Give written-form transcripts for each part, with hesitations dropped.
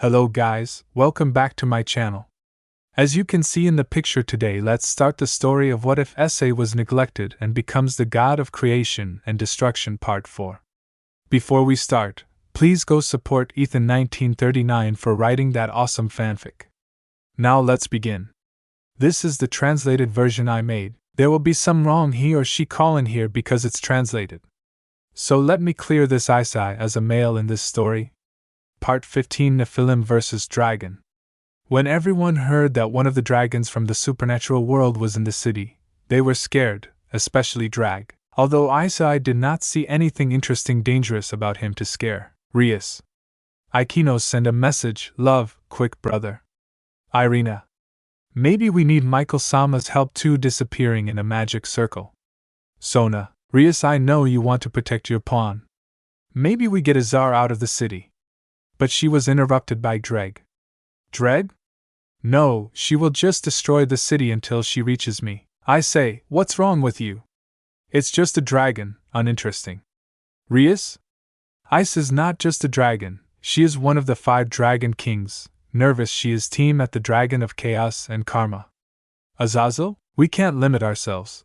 Hello guys, welcome back to my channel. As you can see in the picture today, let's start the story of what if Issei was neglected and becomes the god of creation and destruction part 4. Before we start, please go support Ethan1939 for writing that awesome fanfic. Now let's begin. This is the translated version I made. There will be some wrong he or she colon here because it's translated. So let me clear this. Issei as a male in this story. Part 15, Nephilim vs. Dragon. When everyone heard that one of the dragons from the supernatural world was in the city, they were scared, especially Drag. Although Issei did not see anything interesting dangerous about him to scare Rias. Aikino send a message, love, quick brother. Irina. Maybe we need Michael-sama's help too, disappearing in a magic circle. Sona. Rias, I know you want to protect your pawn. Maybe we get Azar out of the city. But she was interrupted by Dreg. Dreg? No, she will just destroy the city until she reaches me. I say, what's wrong with you? It's just a dragon, uninteresting. Rias? Ice is not just a dragon, she is one of the 5 dragon kings. Nervous, she is team at the dragon of chaos and karma. Azazel? We can't limit ourselves.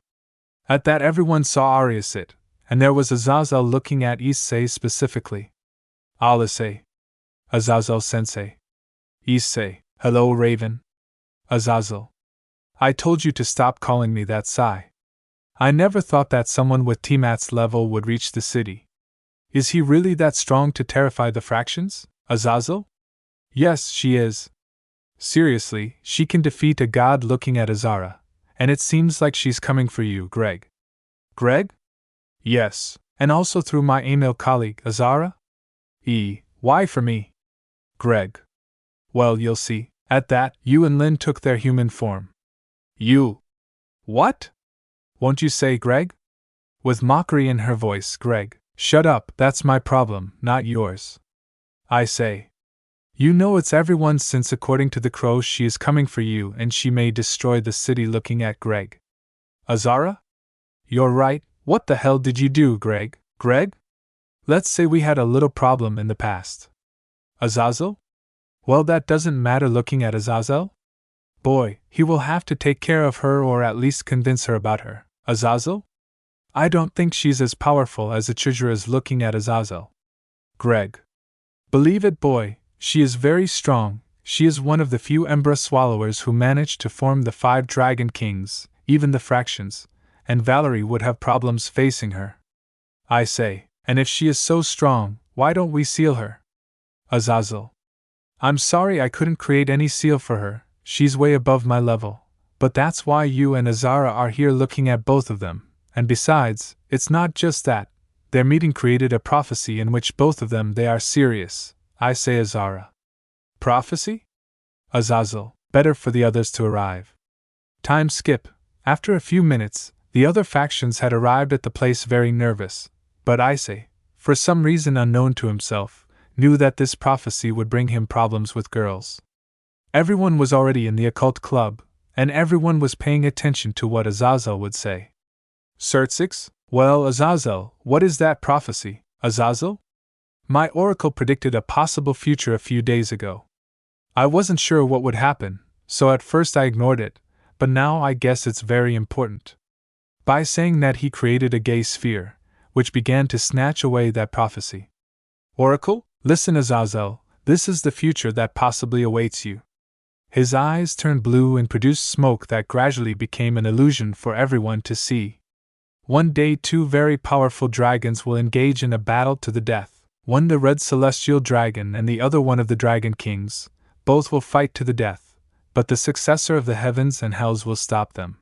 At that everyone saw Arias sit, and there was Azazel looking at Issei specifically. Issei. Azazel-sensei. Issei. Hello, Raven. Azazel. I told you to stop calling me that, Sai. I never thought that someone with Tiamat's level would reach the city. Is he really that strong to terrify the fractions, Azazel? Yes, she is. Seriously, she can defeat a god. Looking at Azara, and it seems like she's coming for you, Greg. Greg? Yes, and also through my email colleague, Azara? Why for me? Greg. Well, you'll see. At that, you and Lin took their human form. You. What? Won't you say, Greg? With mockery in her voice, Greg. Shut up, that's my problem, not yours. I say. You know it's everyone's, since according to the crow she is coming for you and she may destroy the city. Looking at Greg. Azara? You're right, what the hell did you do, Greg? Greg? Let's say we had a little problem in the past. Azazel? Well, that doesn't matter. Looking at Azazel? Boy, he will have to take care of her or at least convince her about her. Azazel? I don't think she's as powerful as Achujra is. Looking at Azazel. Greg. Believe it, boy, she is very strong. She is one of the few Embra swallowers who managed to form the 5 dragon kings, even the fractions, and Valerie would have problems facing her. I say, and if she is so strong, why don't we seal her? Azazel. I'm sorry I couldn't create any seal for her, she's way above my level, but that's why you and Azara are here. Looking at both of them, and besides, it's not just that, their meeting created a prophecy in which both of them they are serious. I say, Azara. Prophecy? Azazel. Better for the others to arrive. Time skip. After a few minutes, the other factions had arrived at the place, very nervous, but Issei, for some reason unknown to himself, knew that this prophecy would bring him problems with girls. Everyone was already in the occult club, and everyone was paying attention to what Azazel would say. Certsix? Well, Azazel, what is that prophecy, Azazel? My oracle predicted a possible future a few days ago. I wasn't sure what would happen, so at first I ignored it, but now I guess it's very important. By saying that he created a gay sphere, which began to snatch away that prophecy. Oracle? Listen, Azazel, this is the future that possibly awaits you. His eyes turned blue and produced smoke that gradually became an illusion for everyone to see. One day 2 very powerful dragons will engage in a battle to the death, one the red celestial dragon and the other one of the dragon kings. Both will fight to the death, but the successor of the heavens and hells will stop them.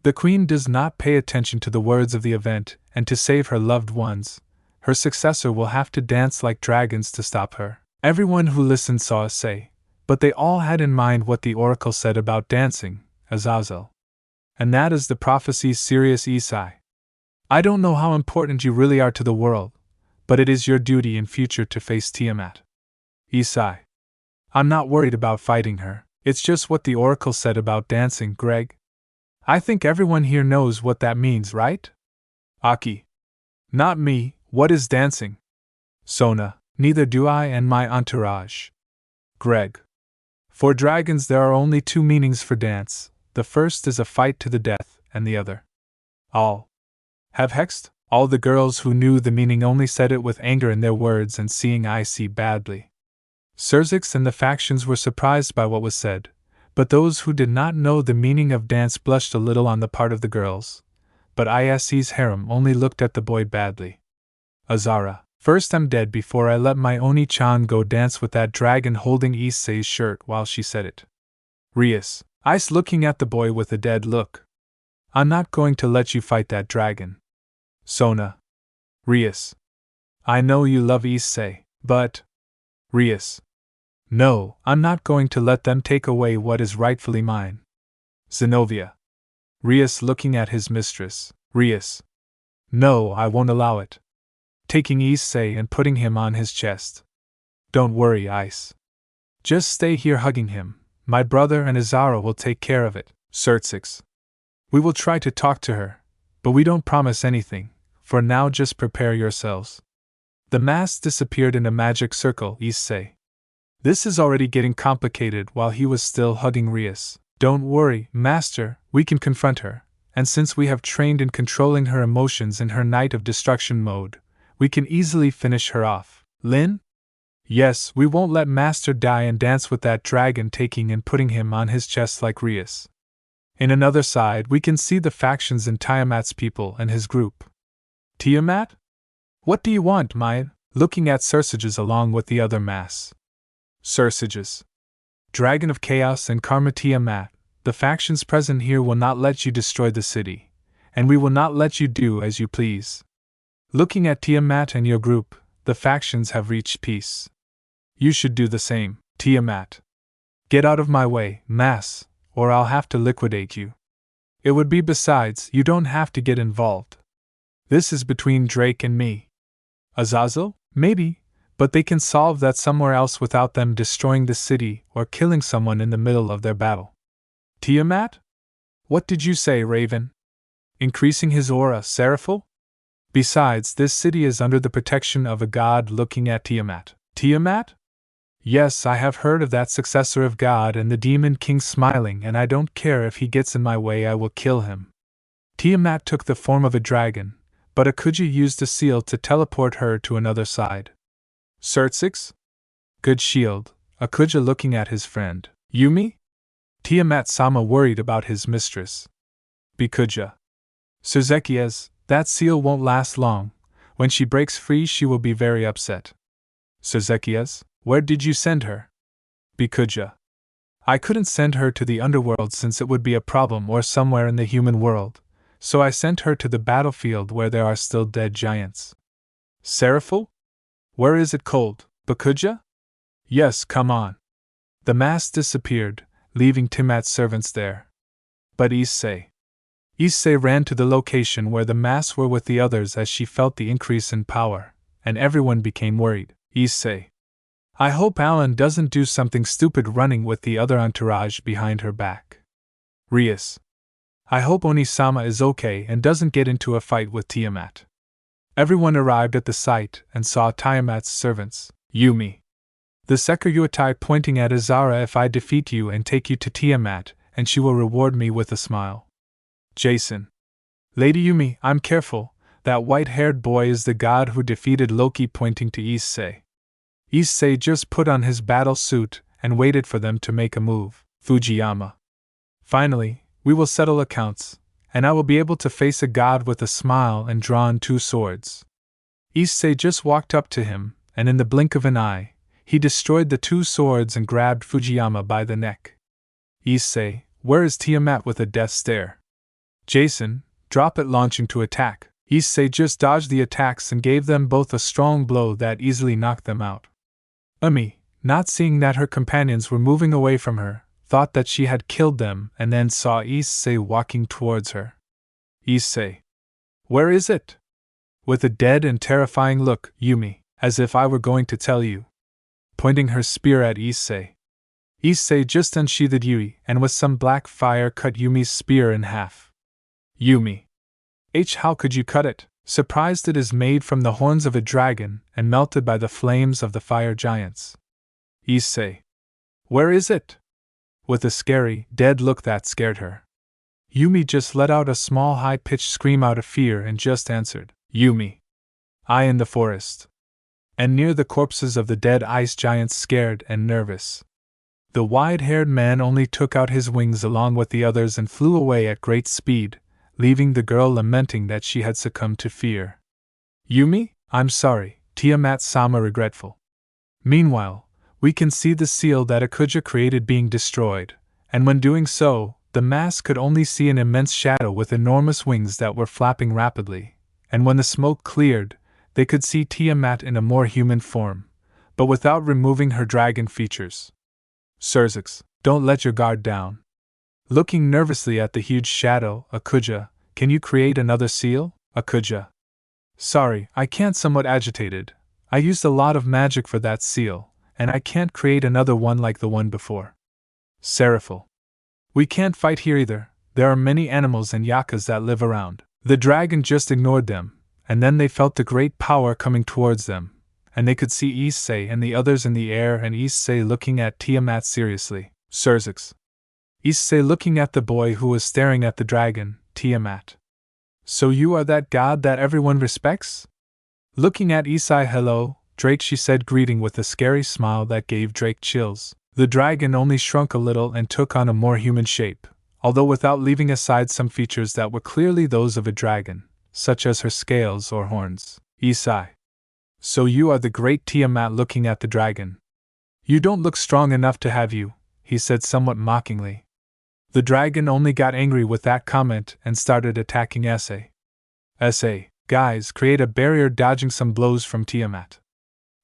The queen does not pay attention to the words of the event, and to save her loved ones, her successor will have to dance like dragons to stop her. Everyone who listened saw Issei, but they all had in mind what the oracle said about dancing, Azazel. And that is the prophecy's serious. Issei. I don't know how important you really are to the world, but it is your duty in future to face Tiamat. Issei. I'm not worried about fighting her, it's just what the oracle said about dancing, Greg. I think everyone here knows what that means, right? Aki. Not me, what is dancing? Sona. Neither do I and my entourage. Greg. For dragons there are only two meanings for dance. The first is a fight to the death, and the other. All. Have hexed? All the girls who knew the meaning only said it with anger in their words and seeing Issei badly. Surzix and the factions were surprised by what was said, but those who did not know the meaning of dance blushed a little on the part of the girls. But Issei's harem only looked at the boy badly. Azara, first I'm dead before I let my Oni-chan go dance with that dragon, holding Issei's shirt while she said it. Rias, Ice looking at the boy with a dead look. I'm not going to let you fight that dragon. Sona. Rias. I know you love Issei, but. Rias. No, I'm not going to let them take away what is rightfully mine. Zenobia. Rias looking at his mistress. Rias. No, I won't allow it. Taking Issei and putting him on his chest. Don't worry, Ice. Just stay here hugging him. My brother and Azara will take care of it. Surzix. We will try to talk to her, but we don't promise anything. For now, just prepare yourselves. The mask disappeared in a magic circle, Issei. This is already getting complicated while he was still hugging Rias. Don't worry, Master, we can confront her, and since we have trained in controlling her emotions in her Night of Destruction mode, we can easily finish her off. Lin? Yes, we won't let Master die and dance with that dragon, taking and putting him on his chest like Rias. In another side, we can see the factions in Tiamat's people and his group. Tiamat? What do you want, Maya? Looking at Sursages along with the other mass. Sursages. Dragon of Chaos and Karma. Tiamat, the factions present here will not let you destroy the city, and we will not let you do as you please. Looking at Tiamat and your group, the factions have reached peace. You should do the same, Tiamat. Get out of my way, Mass, or I'll have to liquidate you. It would be besides, you don't have to get involved. This is between Drake and me. Azazel? Maybe, but they can solve that somewhere else without them destroying the city or killing someone in the middle of their battle. Tiamat? What did you say, Raven? Increasing his aura, Seraphil? Besides, this city is under the protection of a god. Looking at Tiamat. Tiamat? Yes, I have heard of that successor of God and the Demon King, smiling, and I don't care if he gets in my way, I will kill him. Tiamat took the form of a dragon, but Akuja used a seal to teleport her to another side. Surzix? Good shield, Akuja looking at his friend. Yumi? Tiamat-sama worried about his mistress. Bikuja. Suzekias, that seal won't last long. When she breaks free, she will be very upset. Suzekias, where did you send her? Bikuja. I couldn't send her to the underworld since it would be a problem, or somewhere in the human world, so I sent her to the battlefield where there are still dead giants. Seraphil? Where is it cold, Bikuja? Yes, come on. The mask disappeared, leaving Tiamat's servants there. But Issei. Issei ran to the location where the masks were with the others as she felt the increase in power, and everyone became worried. Issei. I hope Alan doesn't do something stupid running with the other entourage behind her back. Rias. I hope Onisama is okay and doesn't get into a fight with Tiamat. Everyone arrived at the site and saw Tiamat's servants. Yumi. The Sekiryuatai pointing at Azara, if I defeat you and take you to Tiamat, and she will reward me with a smile. Jason. Lady Yumi, I'm careful, that white-haired boy is the god who defeated Loki, pointing to Issei. Issei just put on his battle suit and waited for them to make a move. Fujiyama. Finally, we will settle accounts, and I will be able to face a god with a smile and drawn two swords. Issei just walked up to him, and in the blink of an eye, he destroyed the two swords and grabbed Fujiyama by the neck. Issei, where is Tiamat with a death stare? Jason, drop it, launching to attack. Issei just dodged the attacks and gave them both a strong blow that easily knocked them out. Umi, not seeing that her companions were moving away from her, thought that she had killed them and then saw Issei walking towards her. Issei. Where is it? With a dead and terrifying look, Yumi, as if I were going to tell you. Pointing her spear at Issei. Issei just unsheathed Yui and with some black fire cut Yumi's spear in half. Yumi. How could you cut it? Surprised, it is made from the horns of a dragon and melted by the flames of the fire giants. Issei. Where is it? With a scary, dead look that scared her. Yumi just let out a small high-pitched scream out of fear and just answered, Yumi. I in the forest. And near the corpses of the dead ice giants, scared and nervous. The wide-haired man only took out his wings along with the others and flew away at great speed, leaving the girl lamenting that she had succumbed to fear. Yumi, I'm sorry, Tiamat-sama regretful. Meanwhile, we can see the seal that Akuja created being destroyed, and when doing so, the mass could only see an immense shadow with enormous wings that were flapping rapidly, and when the smoke cleared, they could see Tiamat in a more human form, but without removing her dragon features. Surzix, don't let your guard down. Looking nervously at the huge shadow, Akuja, can you create another seal? Akuja. Sorry, I can't, somewhat agitated. I used a lot of magic for that seal, and I can't create another one like the one before. Seraphil. We can't fight here either, there are many animals and yakas that live around. The dragon just ignored them, and then they felt the great power coming towards them, and they could see Issei and the others in the air and Issei looking at Tiamat seriously. Surzix. Issei looking at the boy who was staring at the dragon, Tiamat. So you are that god that everyone respects? Looking at Issei, hello, Drake, she said, greeting with a scary smile that gave Drake chills. The dragon only shrunk a little and took on a more human shape, although without leaving aside some features that were clearly those of a dragon, such as her scales or horns. Issei. So you are the great Tiamat, looking at the dragon. You don't look strong enough to have you, he said somewhat mockingly. The dragon only got angry with that comment and started attacking Issei. Issei, guys, create a barrier dodging some blows from Tiamat.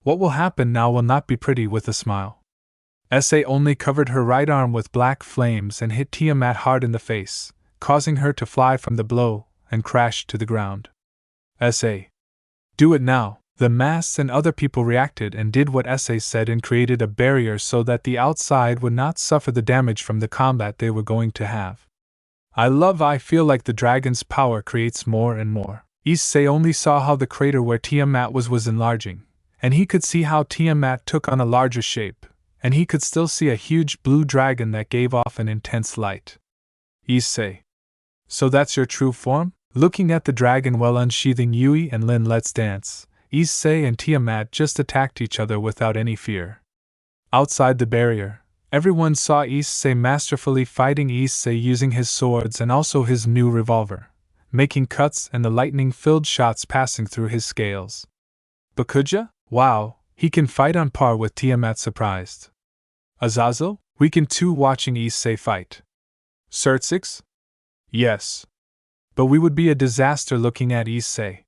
What will happen now will not be pretty, with a smile. Issei only covered her right arm with black flames and hit Tiamat hard in the face, causing her to fly from the blow and crash to the ground. Issei. Do it now. The mass and other people reacted and did what Issei said and created a barrier so that the outside would not suffer the damage from the combat they were going to have. I feel like the dragon's power creates more and more. Issei only saw how the crater where Tiamat was enlarging, and he could see how Tiamat took on a larger shape, and he could still see a huge blue dragon that gave off an intense light. Issei. So that's your true form? Looking at the dragon while unsheathing Yui and Lin Let's Dance, Issei and Tiamat just attacked each other without any fear. Outside the barrier, everyone saw Issei masterfully fighting, Issei using his swords and also his new revolver, making cuts and the lightning-filled shots passing through his scales. Bakuja? Wow, he can fight on par with Tiamat, surprised. Azazel? We can too, watching Issei fight. Surzix? Yes. But we would be a disaster looking at Issei.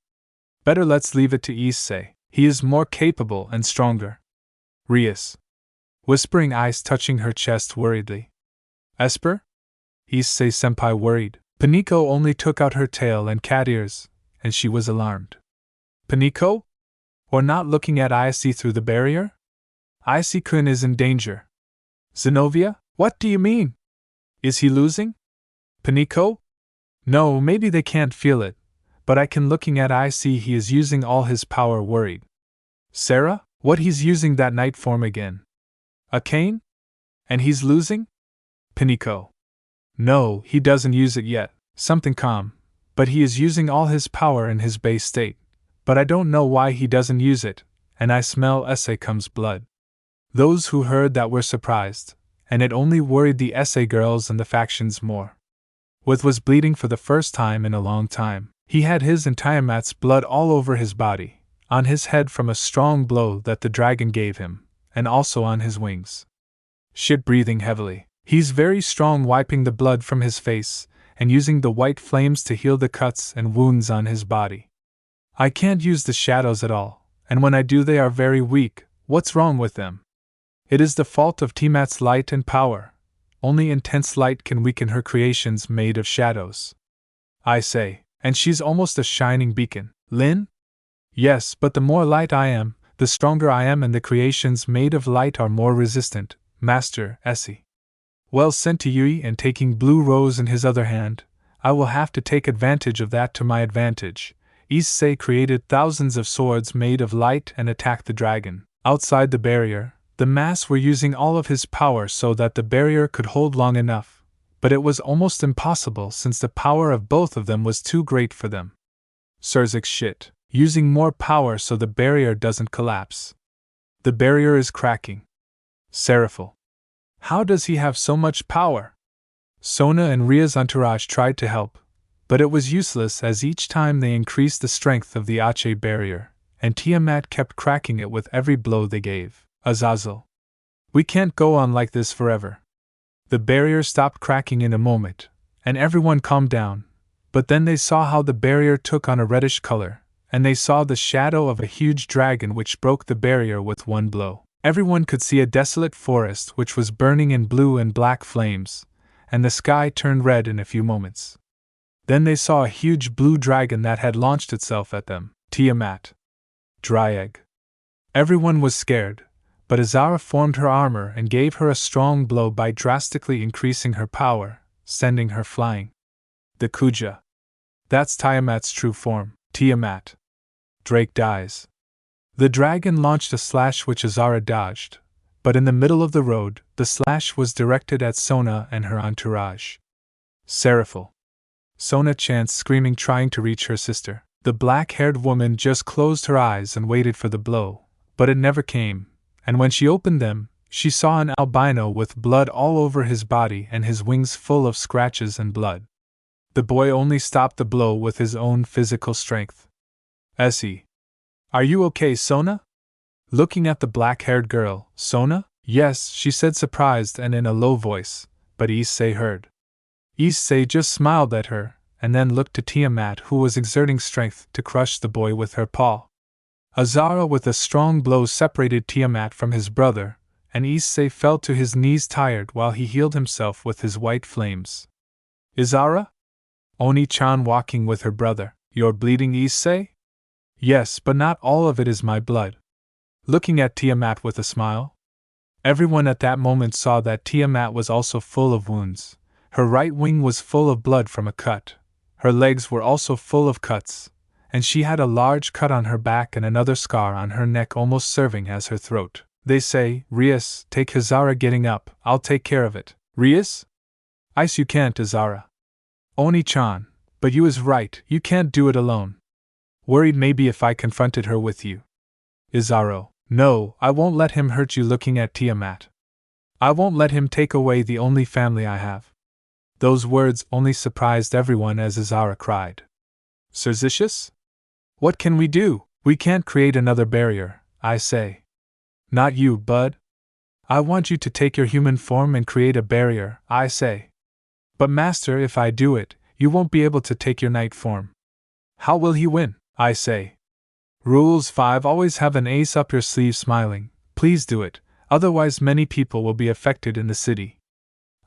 Better let's leave it to Issei, he is more capable and stronger. Rias. Whispering, eyes touching her chest worriedly. Esper? Issei-senpai worried. Paniko only took out her tail and cat ears, and she was alarmed. Paniko? Or not looking at Issei through the barrier? Issei-kun is in danger. Zenobia? What do you mean? Is he losing? Paniko? No, maybe they can't feel it, but I can, looking at Issei, he is using all his power, worried. Sarah? What, he's using that night form again? A cane? And he's losing? Paniko. No, he doesn't use it yet, something calm, but he is using all his power in his base state, but I don't know why he doesn't use it, and I smell Issei-kun's blood. Those who heard that were surprised, and it only worried the Issei girls and the factions more. With was bleeding for the first time in a long time. He had his and Tiamat's blood all over his body, on his head from a strong blow that the dragon gave him, and also on his wings. Shit, breathing heavily. He's very strong, wiping the blood from his face, and using the white flames to heal the cuts and wounds on his body. I can't use the shadows at all, and when I do they are very weak. What's wrong with them? It is the fault of Tiamat's light and power. Only intense light can weaken her creations made of shadows. I say, and she's almost a shining beacon. Lin? Yes, but the more light I am, the stronger I am, and the creations made of light are more resistant, Master Issei. Well, sent to Yui, and taking Blue Rose in his other hand, I will have to take advantage of that to my advantage. Issei created thousands of swords made of light and attacked the dragon. Outside the barrier, The mass were using all of his power so that the barrier could hold long enough, but it was almost impossible since the power of both of them was too great for them. Surzik shit, using more power so the barrier doesn't collapse. The barrier is cracking. Seraphil. How does he have so much power? Sona and Ria's entourage tried to help, but it was useless as each time they increased the strength of the Issei barrier, and Tiamat kept cracking it with every blow they gave. Azazel. We can't go on like this forever. The barrier stopped cracking in a moment, and everyone calmed down, but then they saw how the barrier took on a reddish color, and they saw the shadow of a huge dragon which broke the barrier with one blow. Everyone could see a desolate forest which was burning in blue and black flames, and the sky turned red in a few moments. Then they saw a huge blue dragon that had launched itself at them. Tiamat. Dry egg. Everyone was scared, but Azara formed her armor and gave her a strong blow by drastically increasing her power, sending her flying. The Kuja. That's Tiamat's true form. Tiamat. Drake dies. The dragon launched a slash which Azara dodged, but in the middle of the road, the slash was directed at Sona and her entourage. Seraphil. Sona chants screaming trying to reach her sister. The black-haired woman just closed her eyes and waited for the blow, but it never came, and when she opened them, she saw an albino with blood all over his body and his wings full of scratches and blood. The boy only stopped the blow with his own physical strength. Issei. Are you okay, Sona? Looking at the black-haired girl, Sona? Yes, she said surprised and in a low voice, but Issei heard. Issei just smiled at her, and then looked to Tiamat who was exerting strength to crush the boy with her paw. Azara with a strong blow separated Tiamat from his brother, and Issei fell to his knees tired while he healed himself with his white flames. Izara? Oni-chan walking with her brother. You're bleeding, Issei? Yes, but not all of it is my blood. Looking at Tiamat with a smile. Everyone at that moment saw that Tiamat was also full of wounds. Her right wing was full of blood from a cut. Her legs were also full of cuts, and she had a large cut on her back and another scar on her neck almost serving as her throat. They say, Rias, take Hazara getting up, I'll take care of it. Rias? Ice you can't, Azara. Oni-chan, but you is right, you can't do it alone. Worried maybe if I confronted her with you. Izaro, no, I won't let him hurt you. Looking at Tiamat. I won't let him take away the only family I have. Those words only surprised everyone as Izara cried. Cerzicious? What can we do? We can't create another barrier, I say. Not you, bud. I want you to take your human form and create a barrier, I say. But master, if I do it, you won't be able to take your knight form. How will he win? I say. Rules 5. Always have an ace up your sleeve. Smiling. Please do it, otherwise many people will be affected in the city.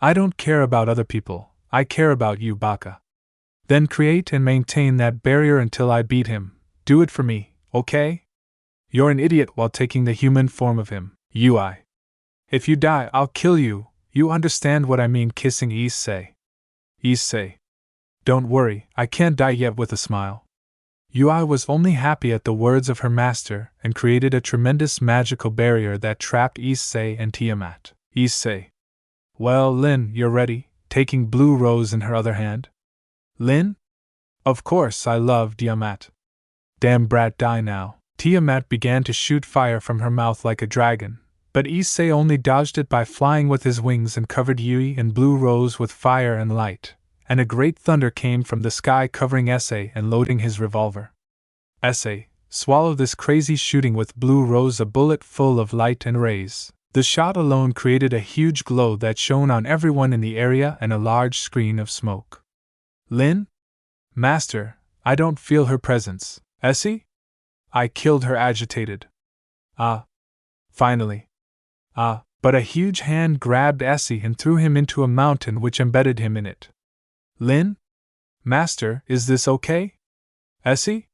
I don't care about other people, I care about you, Baka. Then create and maintain that barrier until I beat him. Do it for me, okay? You're an idiot while taking the human form of him, Ui. If you die, I'll kill you, you understand what I mean? Kissing Issei. Issei. Don't worry, I can't die yet. With a smile. Ui was only happy at the words of her master and created a tremendous magical barrier that trapped Issei and Tiamat. Issei. Well, Lin, you're ready, taking blue rose in her other hand. Lin? Of course, I love Tiamat. Damn brat, die now. Tiamat began to shoot fire from her mouth like a dragon, but Issei only dodged it by flying with his wings and covered Yui and blue rose with fire and light, and a great thunder came from the sky covering Issei and loading his revolver. Issei, swallow this crazy shooting with blue rose, a bullet full of light and rays. The shot alone created a huge glow that shone on everyone in the area and a large screen of smoke. Lin? Master, I don't feel her presence. Issei? I killed her. Agitated. Ah. Finally. Ah, but a huge hand grabbed Issei and threw him into a mountain which embedded him in it. Lin? Master, is this okay? Issei?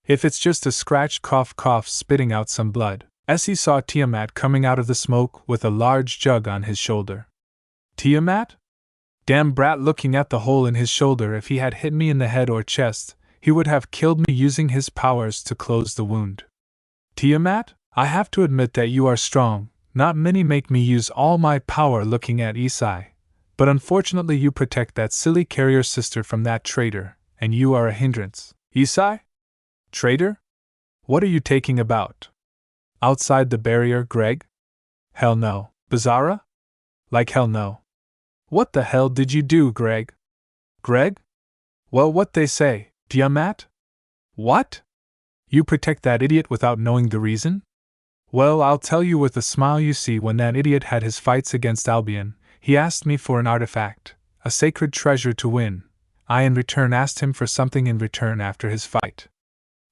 If it's just a scratch, cough cough, spitting out some blood. Issei saw Tiamat coming out of the smoke with a large jug on his shoulder. Tiamat? Damn brat, looking at the hole in his shoulder. If he had hit me in the head or chest, he would have killed me using his powers to close the wound. Tiamat, I have to admit that you are strong, Not many make me use all my power looking at Issei, but unfortunately you protect that silly carrier sister from that traitor, and you are a hindrance. Issei? Traitor? What are you taking about? Outside the barrier, Greg? Hell no. Bizarra? Like hell no. What the hell did you do, Greg? Greg? Well, what they say, Tiamat? What? You protect that idiot without knowing the reason? Well, I'll tell you with a smile. You see, when that idiot had his fights against Albion, he asked me for an artifact, a sacred treasure to win. I in return asked him for something in return after his fight.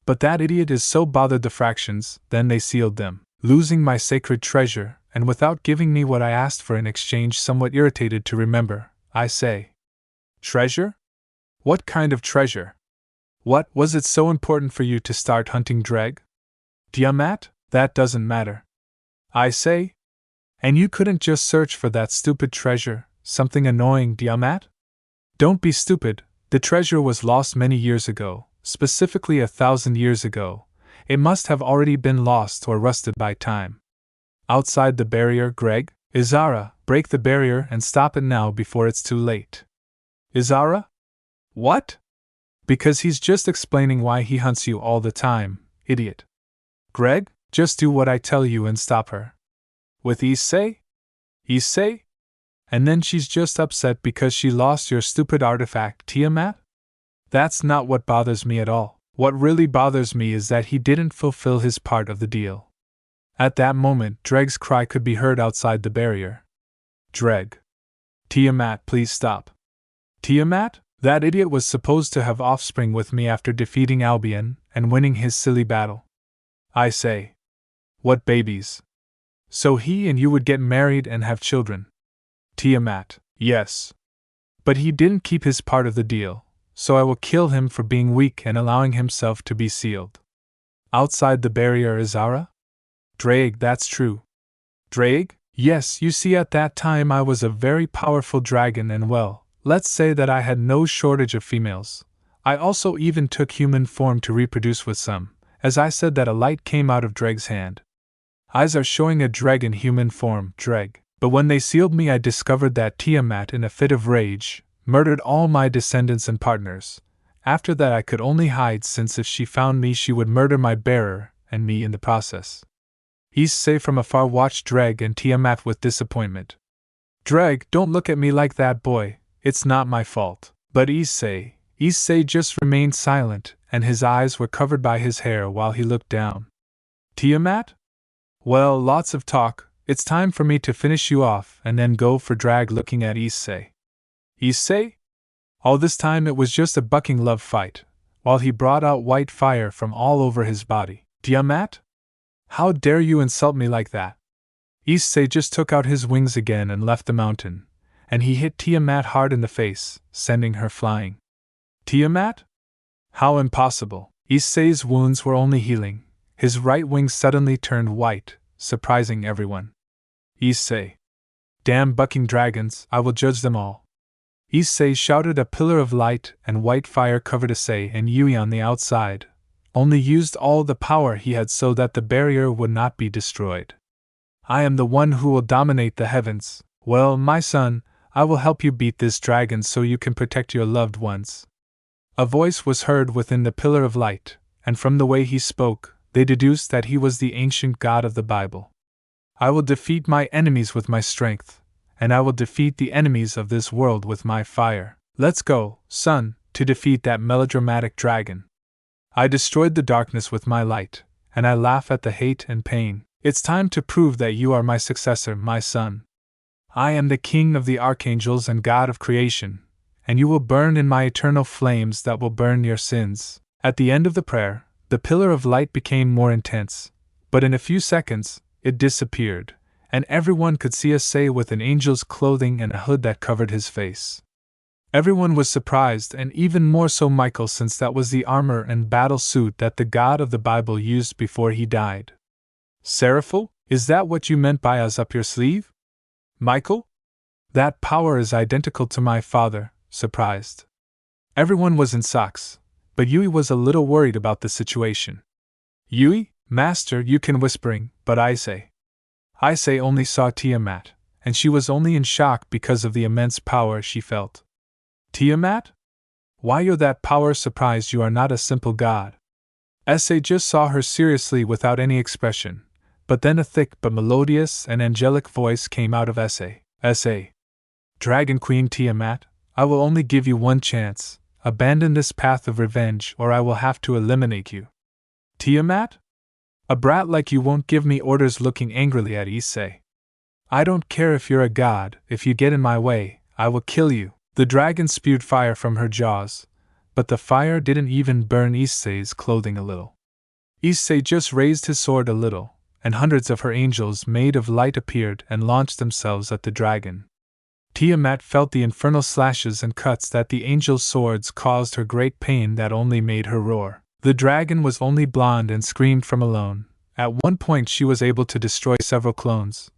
But that idiot is so bothered the fractions, then they sealed them, losing my sacred treasure, and without giving me what I asked for in exchange. Somewhat irritated to remember, I say. Treasure? What kind of treasure? What, was it so important for you to start hunting Dreg? Tiamat? That doesn't matter. I say. And you couldn't just search for that stupid treasure, something annoying, Tiamat? Don't be stupid, the treasure was lost many years ago, specifically 1,000 years ago. It must have already been lost or rusted by time. Outside the barrier, Greg? Izara, break the barrier and stop it now before it's too late. Izara? What? Because he's just explaining why he hunts you all the time, idiot. Greg, just do what I tell you and stop her. With Issei? Issei? And then she's just upset because she lost your stupid artifact, Tiamat? That's not what bothers me at all. What really bothers me is that he didn't fulfill his part of the deal. At that moment, Dreg's cry could be heard outside the barrier. Dreg. Tiamat, please stop. Tiamat? That idiot was supposed to have offspring with me after defeating Albion and winning his silly battle. I say. What babies? So he and you would get married and have children. Tiamat, yes. But he didn't keep his part of the deal, so I will kill him for being weak and allowing himself to be sealed. Outside the barrier, Izara? Dreg, that's true. Dreg? Yes, you see, at that time I was a very powerful dragon, and well, let's say that I had no shortage of females. I also even took human form to reproduce with some, as I said that a light came out of Dreg's hand. Eyes are showing a Dreg in human form, Dreg. But when they sealed me, I discovered that Tiamat, in a fit of rage, murdered all my descendants and partners. After that I could only hide, since if she found me she would murder my bearer, and me in the process. Issei from afar watched Dreg and Tiamat with disappointment. Dreg, don't look at me like that, boy, it's not my fault. But Issei just remained silent, and his eyes were covered by his hair while he looked down. Tiamat? Well, lots of talk, it's time for me to finish you off and then go for Drag, looking at Issei. Issei? All this time it was just a bucking love fight, while he brought out white fire from all over his body. Tiamat? How dare you insult me like that? Issei just took out his wings again and left the mountain, and he hit Tiamat hard in the face, sending her flying. Tiamat? How impossible. Issei's wounds were only healing. His right wing suddenly turned white, surprising everyone. Issei. Damn bucking dragons, I will judge them all. Issei shouted. A pillar of light and white fire covered Issei and Yui on the outside, only used all the power he had so that the barrier would not be destroyed. I am the one who will dominate the heavens. Well, my son, I will help you beat this dragon so you can protect your loved ones. A voice was heard within the pillar of light, and from the way he spoke, they deduced that he was the ancient god of the Bible. I will defeat my enemies with my strength, and I will defeat the enemies of this world with my fire. Let's go, son, to defeat that melodramatic dragon. I destroyed the darkness with my light, and I laugh at the hate and pain. It's time to prove that you are my successor, my son. I am the king of the archangels and god of creation, and you will burn in my eternal flames that will burn your sins. At the end of the prayer, the pillar of light became more intense, but in a few seconds, it disappeared, and everyone could see Issei with an angel's clothing and a hood that covered his face. Everyone was surprised, and even more so Michael, since that was the armor and battle suit that the god of the Bible used before he died. Seraphil, is that what you meant by us up your sleeve? Michael? That power is identical to my father, surprised. Everyone was in socks, but Yui was a little worried about the situation. Yui, master, you can whispering, but I say. Issei only saw Tiamat, and she was only in shock because of the immense power she felt. Tiamat? Why you're that power surprised you are not a simple god. Issei just saw her seriously without any expression, but then a thick but melodious and angelic voice came out of Issei. Issei. Dragon Queen Tiamat, I will only give you one chance. Abandon this path of revenge or I will have to eliminate you. Tiamat? A brat like you won't give me orders, looking angrily at Issei. I don't care if you're a god, if you get in my way, I will kill you. The dragon spewed fire from her jaws, but the fire didn't even burn Issei's clothing a little. Issei just raised his sword a little, and hundreds of her angels made of light appeared and launched themselves at the dragon. Tiamat felt the infernal slashes and cuts that the angels' swords caused her great pain that only made her roar. The dragon was only blonde and screamed from alone. At one point she was able to destroy several clones,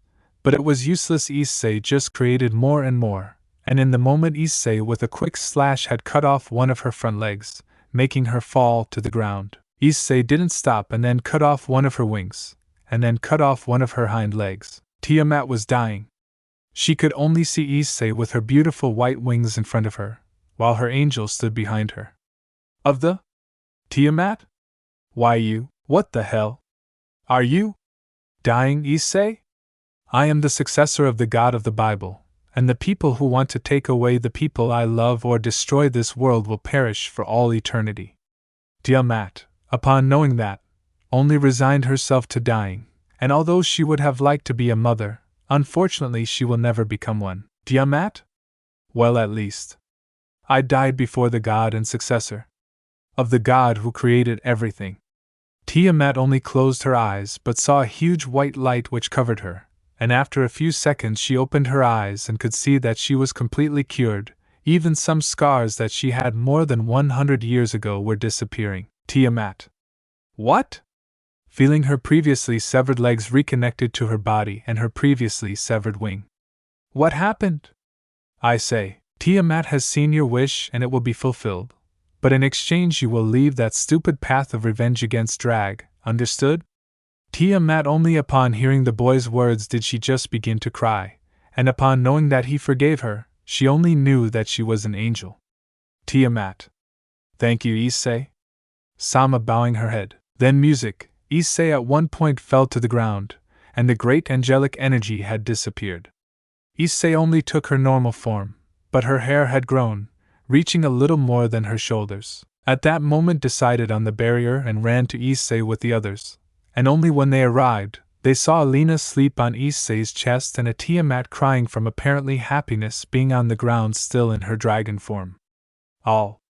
but it was useless. Issei just created more and more, and in the moment Issei with a quick slash had cut off one of her front legs, making her fall to the ground. Issei didn't stop and then cut off one of her wings, and then cut off one of her hind legs. Tiamat was dying. She could only see Issei with her beautiful white wings in front of her, while her angel stood behind her. Of the? Tiamat? Why you, what the hell? Are you dying, Issei? I am the successor of the God of the Bible, and the people who want to take away the people I love or destroy this world will perish for all eternity. Tiamat, upon knowing that, only resigned herself to dying, and although she would have liked to be a mother, unfortunately she will never become one. Tiamat? Well, at least I died before the God and successor of the God who created everything. Tiamat only closed her eyes but saw a huge white light which covered her, and after a few seconds she opened her eyes and could see that she was completely cured. Even some scars that she had more than 100 years ago were disappearing. Tiamat. What? Feeling her previously severed legs reconnected to her body and her previously severed wing. What happened? I say, Tiamat has seen your wish and it will be fulfilled. But in exchange you will leave that stupid path of revenge against Drag, understood? Tiamat only upon hearing the boy's words did she just begin to cry, and upon knowing that he forgave her, she only knew that she was an angel. Tiamat. Thank you, Issei. Sama bowing her head. Then music. Issei at one point fell to the ground, and the great angelic energy had disappeared. Issei only took her normal form, but her hair had grown, reaching a little more than her shoulders. At that moment decided on the barrier and ran to Issei with the others, and only when they arrived, they saw Alina sleep on Issei's chest and a Tiamat crying from apparently happiness being on the ground still in her dragon form. All.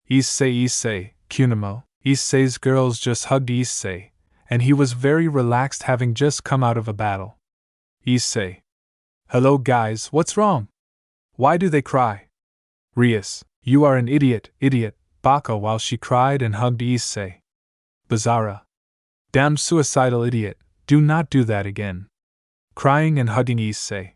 Issei, Kunimo. Issei's girls just hugged Issei, and he was very relaxed having just come out of a battle. Issei. Hello guys, what's wrong? Why do they cry? Rias, you are an idiot, Baka while she cried and hugged Issei. Bizarra. Damn suicidal idiot, do not do that again. Crying and hugging Issei.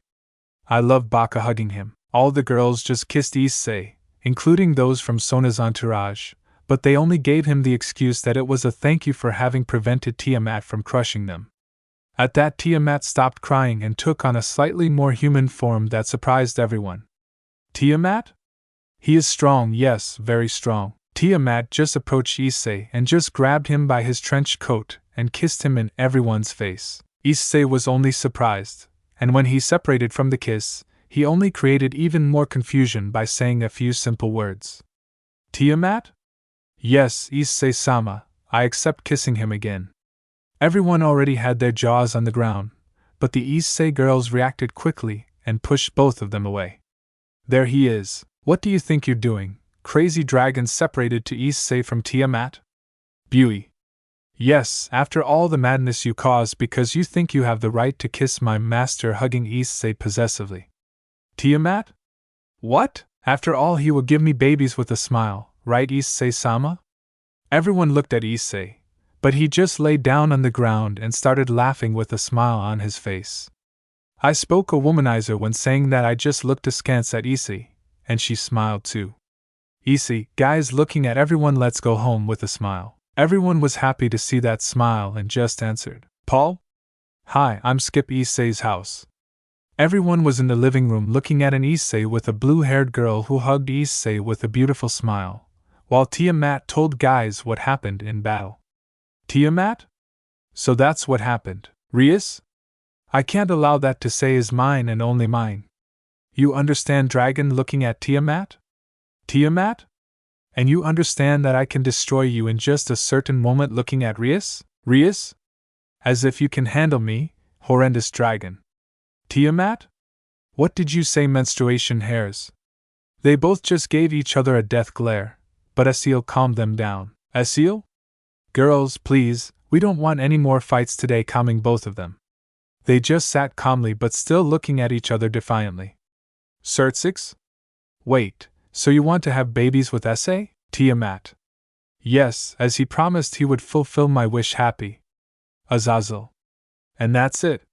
I love Baka hugging him. All the girls just kissed Issei, including those from Sona's entourage, but they only gave him the excuse that it was a thank you for having prevented Tiamat from crushing them. At that Tiamat stopped crying and took on a slightly more human form that surprised everyone. Tiamat? He is strong, yes, very strong. Tiamat just approached Issei and just grabbed him by his trench coat and kissed him in everyone's face. Issei was only surprised, and when he separated from the kiss, he only created even more confusion by saying a few simple words. Tiamat? Yes, Issei-sama, I accept kissing him again. Everyone already had their jaws on the ground, but the Issei girls reacted quickly and pushed both of them away. There he is. What do you think you're doing? Crazy dragon separated to Issei from Tiamat? Bui. Yes, after all the madness you caused because you think you have the right to kiss my master, hugging Issei possessively. Tiamat? What? After all he will give me babies with a smile, right Issei-sama? Everyone looked at Issei, but he just lay down on the ground and started laughing with a smile on his face. I spoke a womanizer when saying that I just looked askance at Issei, and she smiled too. Issei, guys looking at everyone, let's go home with a smile. Everyone was happy to see that smile and just answered, Paul? Hi, I'm Skip Issei's house. Everyone was in the living room looking at an Issei with a blue-haired girl who hugged Issei with a beautiful smile, while Tiamat told guys what happened in battle. Tiamat? So that's what happened, Rias? I can't allow that to say is mine and only mine. You understand, dragon, looking at Tiamat? Tiamat? And you understand that I can destroy you in just a certain moment, looking at Rias? Rias? As if you can handle me, horrendous dragon. Tiamat? What did you say, menstruation hairs? They both just gave each other a death glare, but Issei calmed them down. Issei? Girls, please, we don't want any more fights today, calming both of them. They just sat calmly but still looking at each other defiantly. Xerxes? Wait, so you want to have babies with Issei? Tiamat. Yes, as he promised he would fulfill my wish. Happy. Azazel. And that's it.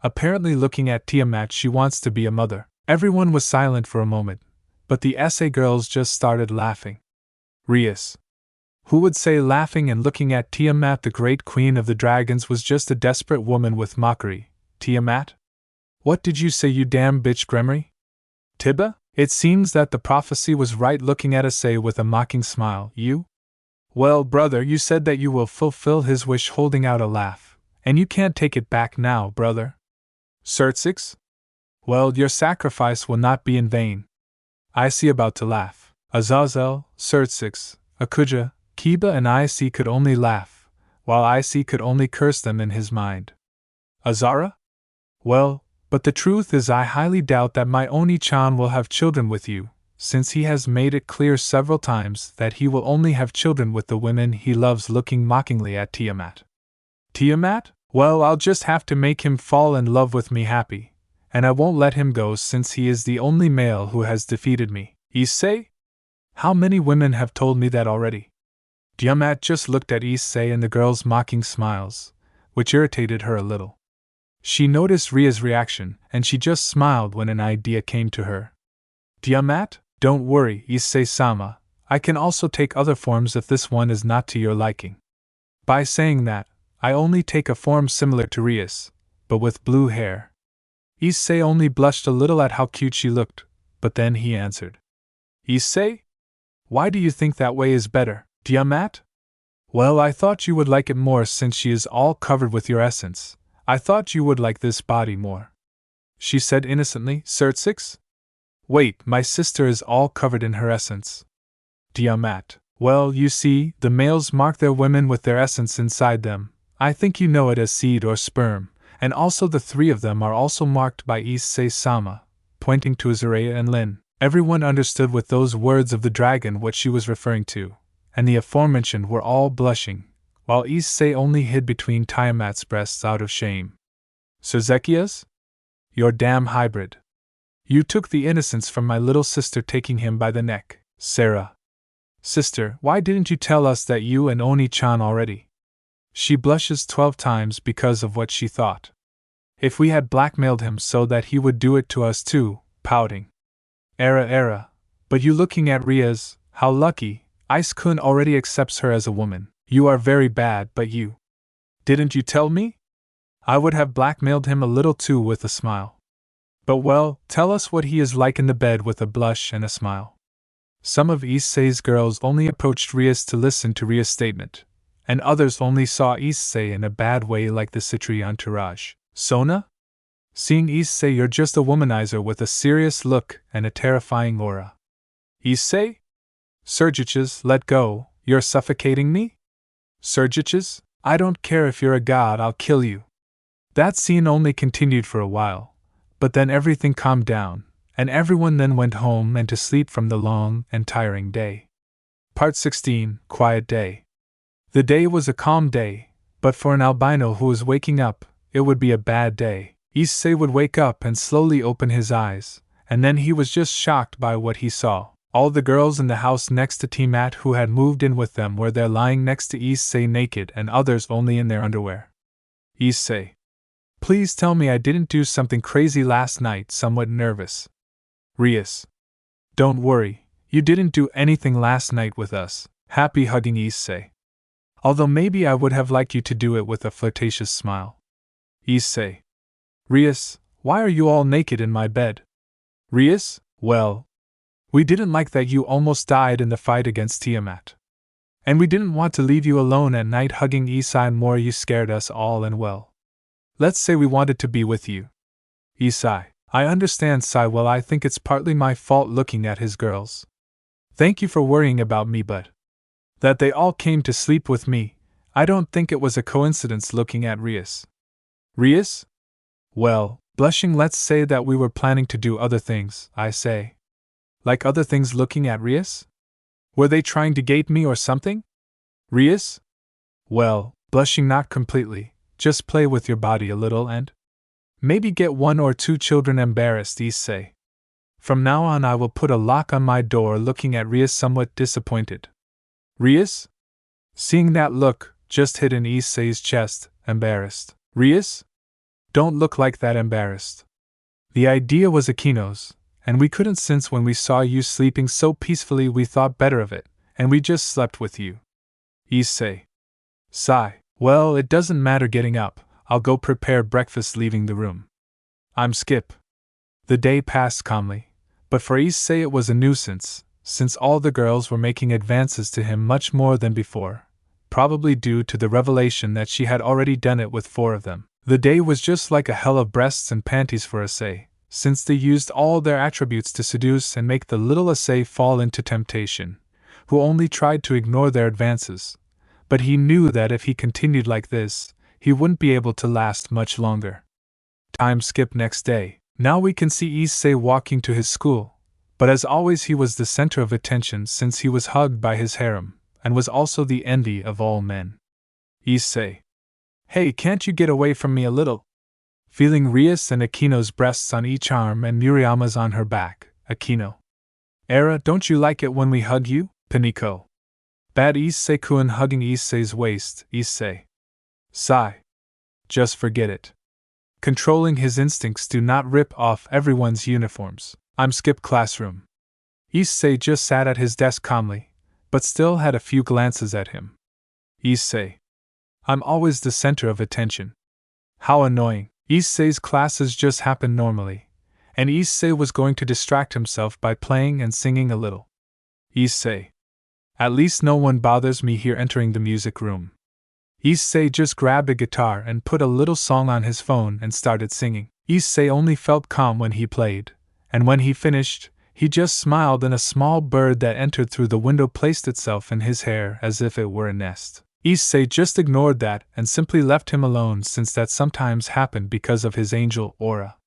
Apparently, looking at Tiamat, she wants to be a mother. Everyone was silent for a moment, but the Issei girls just started laughing. Rias. Who would say laughing and looking at Tiamat, the great queen of the dragons, was just a desperate woman with mockery? Tiamat? What did you say, you damn bitch, Gremory? Tibba? It seems that the prophecy was right, looking at Issei with a mocking smile. You? Well, brother, you said that you will fulfill his wish, holding out a laugh, and you can't take it back now, brother. Xerxes? Well, your sacrifice will not be in vain. Issei about to laugh. Azazel, Xerxes, Akuja, Kiba and Issei could only laugh, while Issei could only curse them in his mind. Azara? Well, but the truth is I highly doubt that my Oni-chan will have children with you, since he has made it clear several times that he will only have children with the women he loves, looking mockingly at Tiamat. Tiamat? Well, I'll just have to make him fall in love with me, happy, and I won't let him go since he is the only male who has defeated me. Issei? How many women have told me that already? Tiamat just looked at Issei and the girls' mocking smiles, which irritated her a little. She noticed Ria's reaction, and she just smiled when an idea came to her. Tiamat? Don't worry, Issei-sama, I can also take other forms if this one is not to your liking. By saying that, I only take a form similar to Rias, but with blue hair. Issei only blushed a little at how cute she looked, but then he answered. Issei? Why do you think that way is better, Tiamat? Well, I thought you would like it more since she is all covered with your essence. I thought you would like this body more. She said innocently. Xerxes? Wait, my sister is all covered in her essence. Tiamat. Well, you see, the males mark their women with their essence inside them. I think you know it as seed or sperm, and also the three of them are also marked by Issei-sama, pointing to Azarea and Lin. Everyone understood with those words of the dragon what she was referring to, and the aforementioned were all blushing, while Issei only hid between Tiamat's breasts out of shame. Suzekias? Your damn hybrid. You took the innocence from my little sister, taking him by the neck. Sarah. Sister, why didn't you tell us that you and Oni-chan already? She blushes 12 times because of what she thought. If we had blackmailed him so that he would do it to us too, pouting. Era, but you looking at Rias, how lucky, Ice-kun already accepts her as a woman. You are very bad, but you. Didn't you tell me? I would have blackmailed him a little too, with a smile. But well, tell us what he is like in the bed, with a blush and a smile. Some of Issei's girls only approached Rias to listen to Rias' statement, and others only saw Issei in a bad way, like the Citri entourage. Sona? Seeing Issei, you're just a womanizer with a serious look and a terrifying aura. Issei? Xerxes, let go, you're suffocating me? Xerxes, I don't care if you're a god, I'll kill you. That scene only continued for a while, but then everything calmed down, and everyone then went home and to sleep from the long and tiring day. Part 16, Quiet Day. The day was a calm day, but for an albino who was waking up, it would be a bad day. Issei would wake up and slowly open his eyes, and then he was just shocked by what he saw. All the girls in the house next to Tiamat who had moved in with them were there, lying next to Issei naked, and others only in their underwear. Issei. Please tell me I didn't do something crazy last night, somewhat nervous. Rias. Don't worry, you didn't do anything last night with us, happy, hugging Issei. Although maybe I would have liked you to do it, with a flirtatious smile. Issei. Rias, why are you all naked in my bed? Rias, well, we didn't like that you almost died in the fight against Tiamat. And we didn't want to leave you alone at night hugging Issei more. You scared us all, and well, let's say we wanted to be with you. Issei. I understand, Sai. Well, I think it's partly my fault looking at his girls. Thank you for worrying about me, but that they all came to sleep with me, I don't think it was a coincidence. Looking at Rias. Rias? Well, blushing, let's say that we were planning to do other things, I say. Like other things. Looking at Rias? Were they trying to gate me or something? Rias? Well, blushing, not completely, just play with your body a little and maybe get one or two children embarrassed. Issei. From now on I will put a lock on my door. Looking at Rias, somewhat disappointed. Rias? Seeing that look, just hit in Issei's chest, embarrassed. Rias? Don't look like that embarrassed. The idea was Akino's, and we couldn't, since when we saw you sleeping so peacefully we thought better of it, and we just slept with you. Issei. Sigh. Well, it doesn't matter getting up, I'll go prepare breakfast. Leaving the room. I'm Skip. The day passed calmly, but for Issei it was a nuisance, since all the girls were making advances to him much more than before, probably due to the revelation that she had already done it with 4 of them. The day was just like a hell of breasts and panties for Issei, since they used all their attributes to seduce and make the little Issei fall into temptation, who only tried to ignore their advances. But he knew that if he continued like this, he wouldn't be able to last much longer. Time skip next day. Now we can see Issei walking to his school, but as always he was the center of attention since he was hugged by his harem, and was also the envy of all men. Issei. Hey, can't you get away from me a little? Feeling Rias and Akino's breasts on each arm and Murayama's on her back, Akino. Era, don't you like it when we hug you? Piniko. Bad. Issei-kun hugging Issei's waist. Issei. Sigh. Just forget it. Controlling his instincts to not rip off everyone's uniforms. I'm Skip classroom. Issei just sat at his desk calmly, but still had a few glances at him. Issei. I'm always the center of attention. How annoying. Issei's classes just happened normally, and Issei was going to distract himself by playing and singing a little. Issei. At least no one bothers me here. Entering the music room. Issei just grabbed a guitar and put a little song on his phone and started singing. Issei only felt calm when he played, and when he finished, he just smiled, and a small bird that entered through the window placed itself in his hair as if it were a nest. Issei just ignored that and simply left him alone, since that sometimes happened because of his angel aura.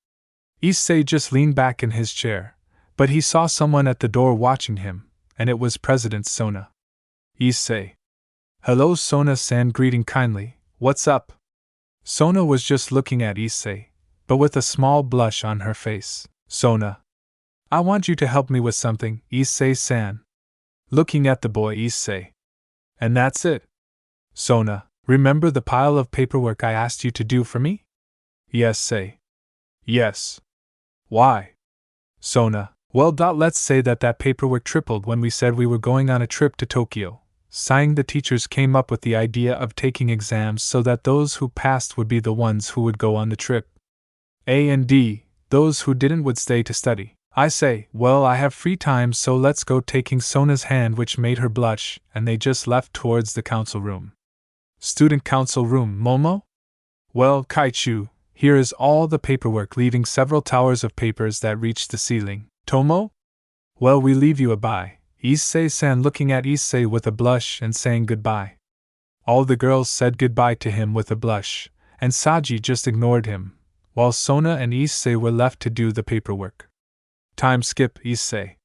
Issei just leaned back in his chair, but he saw someone at the door watching him, and it was President Sona. Issei. Hello Sona-san, greeting kindly. What's up? Sona was just looking at Issei, but with a small blush on her face. Sona. I want you to help me with something, Issei-san. Looking at the boy. Issei. And that's it? Sona. Remember the pile of paperwork I asked you to do for me? Yes. Say. Yes. Why? Sona. Well, let's say that paperwork tripled when we said we were going on a trip to Tokyo. Sighing, the teachers came up with the idea of taking exams so that those who passed would be the ones who would go on the trip. A and D, those who didn't would stay to study. I say, well, I have free time, so let's go. Taking Sona's hand, which made her blush, and they just left towards the council room. Student council room. Momo? Well, Kaichu, here is all the paperwork, leaving several towers of papers that reached the ceiling. Tomo? Well, we leave you a bye. Issei-san looking at Issei with a blush and saying goodbye. All the girls said goodbye to him with a blush, and Saji just ignored him, while Sona and Issei were left to do the paperwork. Time skip. Issei.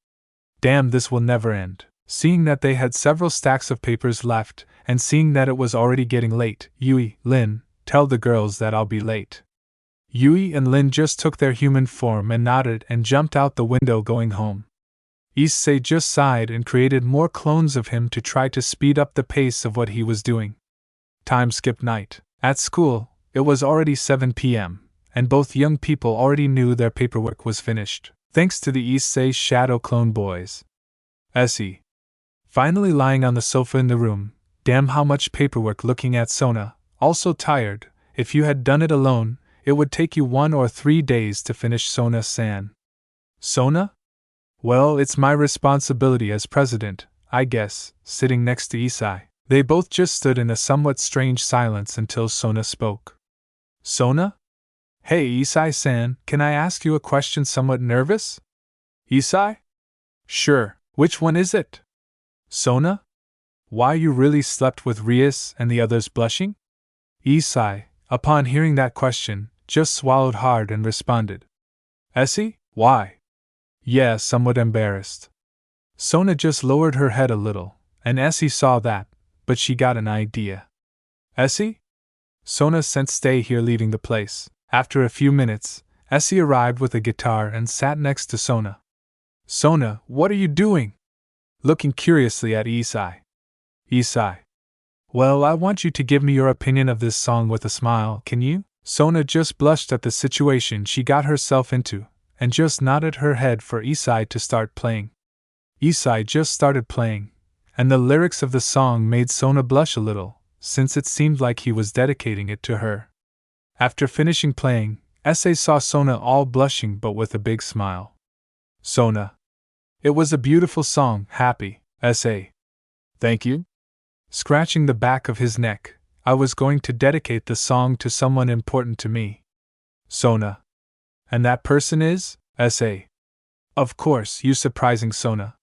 Damn, this will never end. Seeing that they had several stacks of papers left, and seeing that it was already getting late, Yui, Lin, tell the girls that I'll be late. Yui and Lin just took their human form and nodded and jumped out the window going home. Issei just sighed and created more clones of him to try to speed up the pace of what he was doing. Time skip. Night. At school, it was already 7 p.m., and both young people already knew their paperwork was finished, thanks to the Issei shadow clone boys. Issei. Finally lying on the sofa in the room. Damn, how much paperwork. Looking at Sona, also tired. If you had done it alone, it would take you 1 or 3 days to finish Sona-san. Sona? Well, it's my responsibility as president, I guess, sitting next to Issei. They both just stood in a somewhat strange silence until Sona spoke. Sona? Hey, Issei-san, can I ask you a question somewhat nervous? Issei? Sure, which one is it? Sona? Why you really slept with Rias and the others blushing? Issei, upon hearing that question, just swallowed hard and responded. Issei, why? Yeah, somewhat embarrassed. Sona just lowered her head a little, and Issei saw that, but she got an idea. Issei? Sona sensed stay here leaving the place. After a few minutes, Issei arrived with a guitar and sat next to Sona. Sona, what are you doing? Looking curiously at Issei. Issei. Well, I want you to give me your opinion of this song with a smile, can you? Sona just blushed at the situation she got herself into, and just nodded her head for Issei to start playing. Issei just started playing, and the lyrics of the song made Sona blush a little, since it seemed like he was dedicating it to her. After finishing playing, Issei saw Sona all blushing but with a big smile. Sona. It was a beautiful song, happy, Issei. Thank you. Scratching the back of his neck, I was going to dedicate the song to someone important to me. Sona. And that person is? Issei. Of course, you surprising Sona.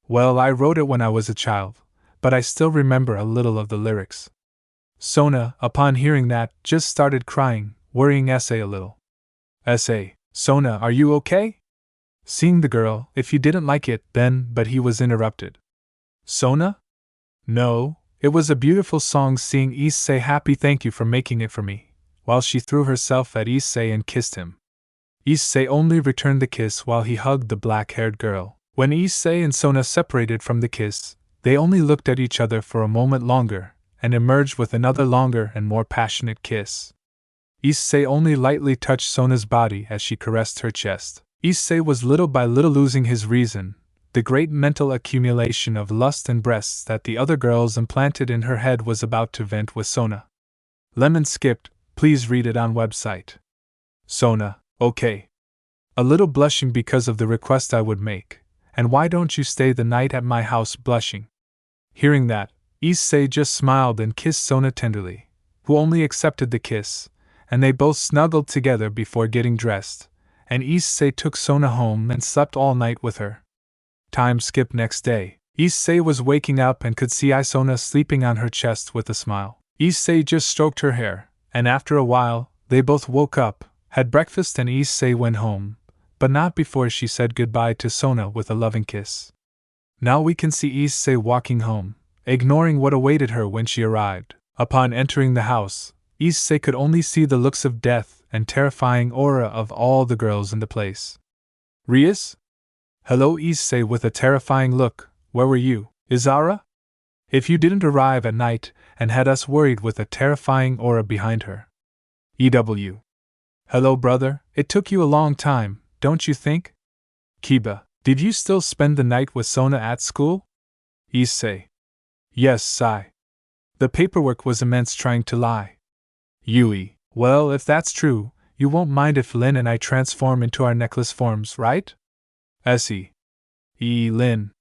Well, I wrote it when I was a child, but I still remember a little of the lyrics. Sona, upon hearing that, just started crying, worrying Issei a little. Issei, Sona, are you okay? Seeing the girl, if you didn't like it, then, but he was interrupted. Sona? No, it was a beautiful song. Seeing Issei happy, thank you for making it for me, while she threw herself at Issei and kissed him. Issei only returned the kiss while he hugged the black-haired girl. When Issei and Sona separated from the kiss, they only looked at each other for a moment longer, and emerged with another longer and more passionate kiss. Issei only lightly touched Sona's body as she caressed her chest. Issei was little by little losing his reason. The great mental accumulation of lust and breasts that the other girls implanted in her head was about to vent with Sona. Lemon skipped, please read it on website. Sona, okay. A little blushing because of the request I would make, and why don't you stay the night at my house blushing? Hearing that, Issei just smiled and kissed Sona tenderly, who only accepted the kiss, and they both snuggled together before getting dressed, and Issei took Sona home and slept all night with her. Time skip next day. Issei was waking up and could see Sona sleeping on her chest with a smile. Issei just stroked her hair, and after a while, they both woke up, had breakfast, and Issei went home, but not before she said goodbye to Sona with a loving kiss. Now we can see Issei walking home, ignoring what awaited her when she arrived. Upon entering the house, Issei could only see the looks of death and terrifying aura of all the girls in the place. Rias? Hello, Issei with a terrifying look, where were you, Izara? If you didn't arrive at night and had us worried with a terrifying aura behind her. EW. Hello, brother, it took you a long time, don't you think? Kiba, did you still spend the night with Sona at school? Issei. Yes, Sai. The paperwork was immense trying to lie. Yui, well, if that's true, you won't mind if Lin and I transform into our necklace forms, right? Essie. Lin.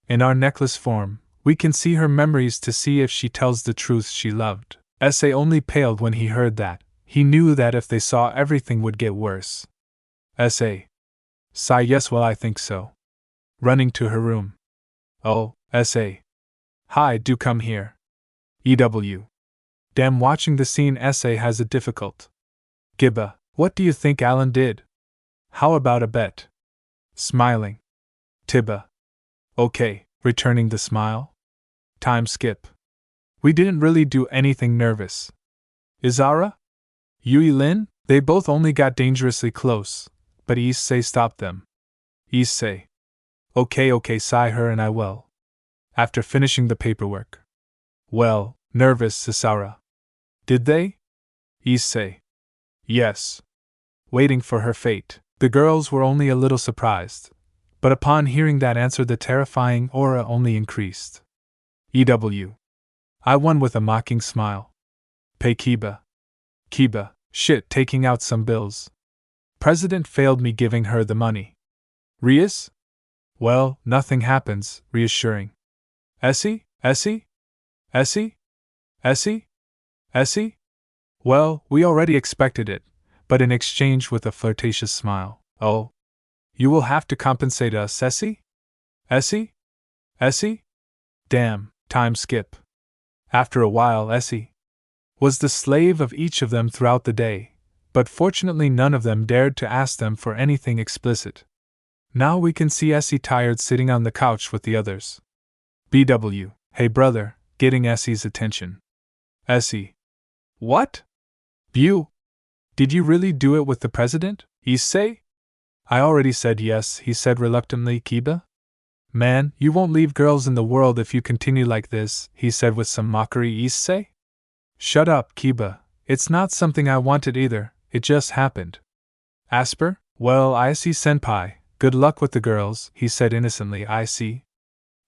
In our necklace form, we can see her memories to see if she tells the truth she loved. Issei only paled when he heard that. He knew that if they saw, everything would get worse. Issei. Sigh, yes, well, I think so. Running to her room. Oh, Issei. Hi, do come here. EW. Damn, watching the scene, Issei has it difficult. Gibba, what do you think Alan did? How about a bet? Smiling. Tibba. Okay, returning the smile. Time skip. We didn't really do anything nervous. Izara? Yui Lin? They both only got dangerously close, but Issei stopped them. Issei. Okay, sigh her and I will. After finishing the paperwork. Well, nervous, Isara. Did they? Issei. Yes. Waiting for her fate. The girls were only a little surprised, but upon hearing that answer the terrifying aura only increased. EW. I won with a mocking smile. Pay Kiba. Kiba, Shit, taking out some bills. President failed me giving her the money. Rias? Well, nothing happens, reassuring. Issei? Issei? Issei? Issei? Issei? Well, we already expected it, but in exchange with a flirtatious smile. Oh. You will have to compensate us, Issei? Issei? Issei? Damn, time skip. After a while, Issei was the slave of each of them throughout the day, but fortunately none of them dared to ask them for anything explicit. Now we can see Issei tired sitting on the couch with the others. BW, hey brother, getting Issei's attention. Issei. What? You? Did you really do it with the president, Issei? I already said yes, he said reluctantly. Kiba? Man, you won't leave girls in the world if you continue like this, he said with some mockery. Issei? Shut up, Kiba. It's not something I wanted either, it just happened. Asper? Well, I see senpai. Good luck with the girls, he said innocently. I see.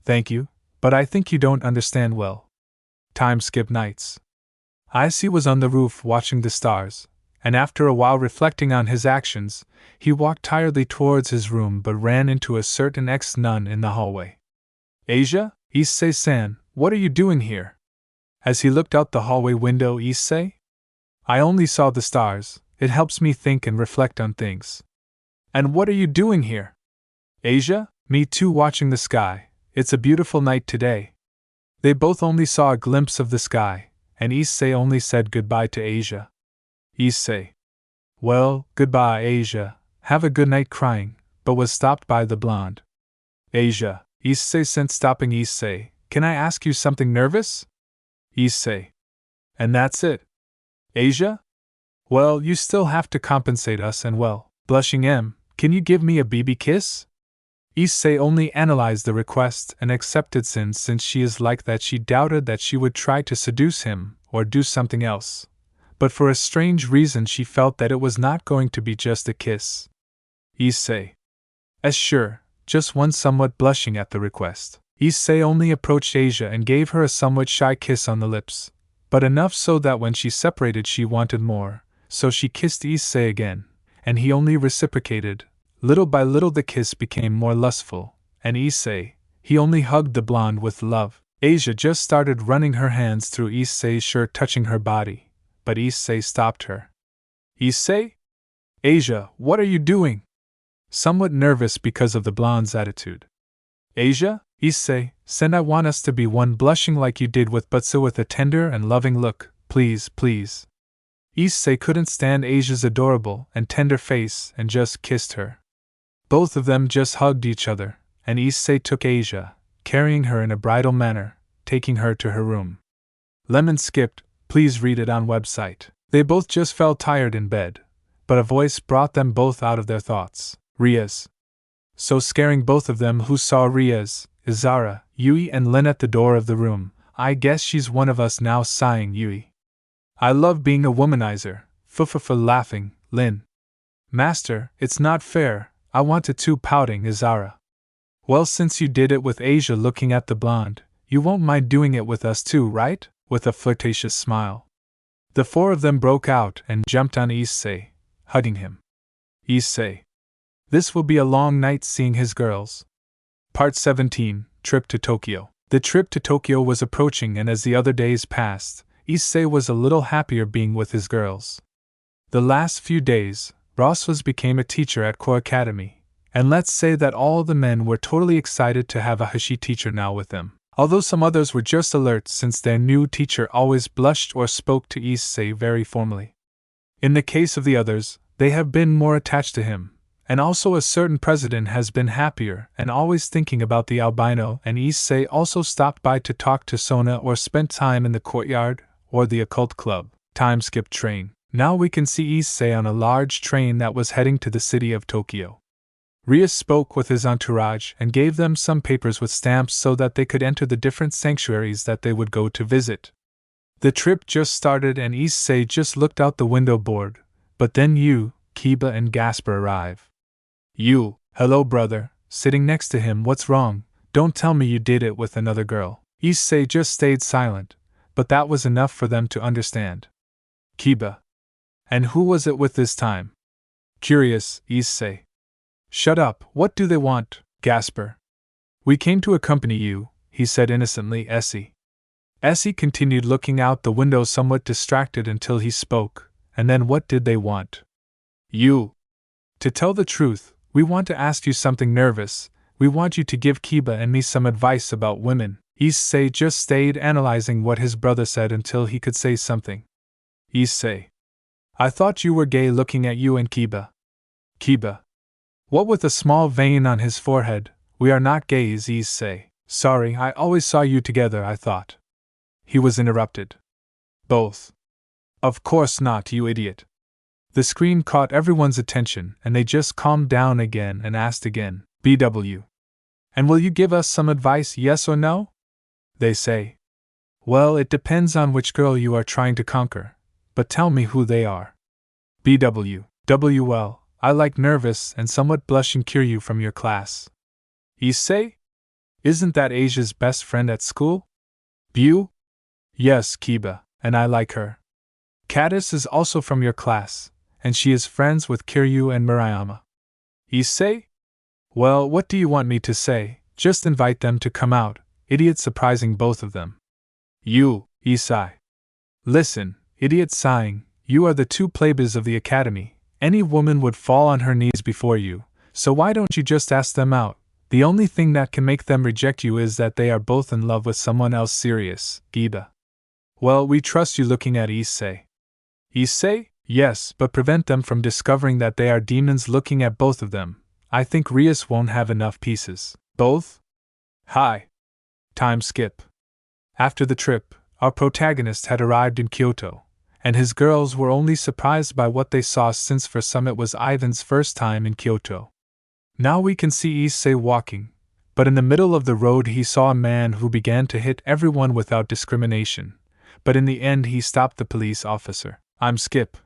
Thank you, but I think you don't understand well. Time skip nights. Issei was on the roof watching the stars, and after a while reflecting on his actions, he walked tiredly towards his room but ran into a certain ex-nun in the hallway. Asia? Issei-san, what are you doing here? As he looked out the hallway window, Issei? I only saw the stars, it helps me think and reflect on things. And what are you doing here? Asia? Me too, watching the sky, it's a beautiful night today. They both only saw a glimpse of the sky, and Issei only said goodbye to Asia. Issei. Well, goodbye, Asia, have a good night crying, but was stopped by the blonde. Asia. Issei sent stopping. Issei, can I ask you something nervous? Issei. And that's it? Asia? Well, you still have to compensate us and well, blushing can you give me a BB kiss? Issei only analyzed the request and accepted since she is like that she doubted that she would try to seduce him or do something else. But for a strange reason she felt that it was not going to be just a kiss. Issei. Sure, just one. Somewhat blushing at the request, Issei only approached Asia and gave her a somewhat shy kiss on the lips, but enough so that when she separated she wanted more, so she kissed Issei again, and he only reciprocated. Little by little the kiss became more lustful, and Issei, he only hugged the blonde with love. Asia just started running her hands through Issei's shirt, touching her body, but Issei stopped her. Issei? Asia, what are you doing? Somewhat nervous because of the blonde's attitude. Asia? Issei, I want us to be one, blushing like you did with Butsu with a tender and loving look, please, please. Issei couldn't stand Asia's adorable and tender face and just kissed her. Both of them just hugged each other, and Issei took Asia, carrying her in a bridal manner, taking her to her room. Lemon skipped, please read it on website. They both just felt tired in bed, but a voice brought them both out of their thoughts. Rias. So scaring both of them, who saw Rias, Izara, Yui and Lin at the door of the room. I guess she's one of us now, sighing Yui. I love being a womanizer, for laughing, Lin. Master, it's not fair, I wanted to, pouting Izara. Well, since you did it with Asia, looking at the blonde, you won't mind doing it with us too, right? With a flirtatious smile. The four of them broke out and jumped on Issei, hugging him. Issei. This will be a long night seeing his girls. Part 17, Trip to Tokyo. The trip to Tokyo was approaching, and as the other days passed, Issei was a little happier being with his girls. The last few days, Ross became a teacher at Core Academy, and let's say that all the men were totally excited to have a Hashi teacher now with them, although some others were just alert since their new teacher always blushed or spoke to Issei very formally. In the case of the others, they have been more attached to him, and also a certain president has been happier and always thinking about the albino, and Issei also stopped by to talk to Sona or spent time in the courtyard or the occult club. Time skip train. Now we can see Issei on a large train that was heading to the city of Tokyo. Rias spoke with his entourage and gave them some papers with stamps so that they could enter the different sanctuaries that they would go to visit. The trip just started and Issei just looked out the window bored, but then you, Kiba and Gasper arrive. You, hello brother, sitting next to him. What's wrong? Don't tell me you did it with another girl. Issei just stayed silent, but that was enough for them to understand. Kiba. And who was it with this time? Curious, Issei. Shut up, what do they want, Gasper? We came to accompany you, he said innocently, Issei. Issei continued looking out the window somewhat distracted until he spoke, and then what did they want? You. To tell the truth, we want to ask you something nervous. We want you to give Kiba and me some advice about women. Issei just stayed analyzing what his brother said until he could say something. Issei. I thought you were gay looking at you and Kiba. Kiba. What with a small vein on his forehead, we are not gays, Issei. Sorry, I always saw you together, I thought. He was interrupted. Both. Of course not, you idiot. The scream caught everyone's attention, and they just calmed down again and asked again, BW. And will you give us some advice, yes or no? They say. Well, it depends on which girl you are trying to conquer, but tell me who they are. BW. Well, I like nervous and somewhat blushing Kiryu from your class. Issei? Isn't that Asia's best friend at school? Bu? Yes, Kiba, and I like her. Caddis is also from your class, and she is friends with Kiryu and Murayama. Issei? Well, what do you want me to say? Just invite them to come out, idiot, surprising both of them. You, Issei. Listen, idiot, sighing, you are the two playboys of the academy. Any woman would fall on her knees before you, so why don't you just ask them out? The only thing that can make them reject you is that they are both in love with someone else serious, Kiba. Well, we trust you, looking at Issei. Issei? Yes, but prevent them from discovering that they are demons looking at both of them. I think Rias won't have enough pieces. Both? Hi. Time skip. After the trip, our protagonist had arrived in Kyoto, and his girls were only surprised by what they saw, since for some it was Ivan's first time in Kyoto. Now we can see Issei walking, but in the middle of the road he saw a man who began to hit everyone without discrimination, but in the end he stopped the police officer. I'm Skip.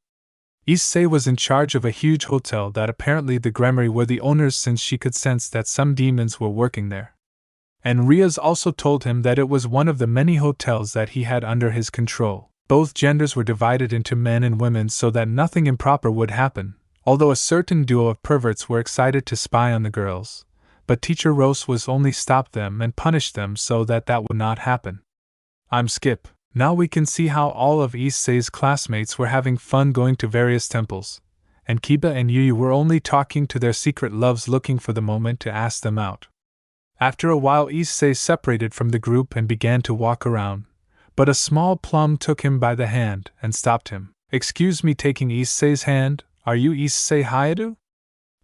Issei was in charge of a huge hotel that apparently the Gremory were the owners, since she could sense that some demons were working there. And Rias also told him that it was one of the many hotels that he had under his control. Both genders were divided into men and women so that nothing improper would happen, although a certain duo of perverts were excited to spy on the girls, but Teacher Rose was only stopped them and punished them so that that would not happen. I'm Skip. Now we can see how all of Issei's classmates were having fun going to various temples, and Kiba and Yuyu were only talking to their secret loves, looking for the moment to ask them out. After a while Issei separated from the group and began to walk around, but a small plum took him by the hand and stopped him. Excuse me, taking Issei's hand, are you Issei Hayadu?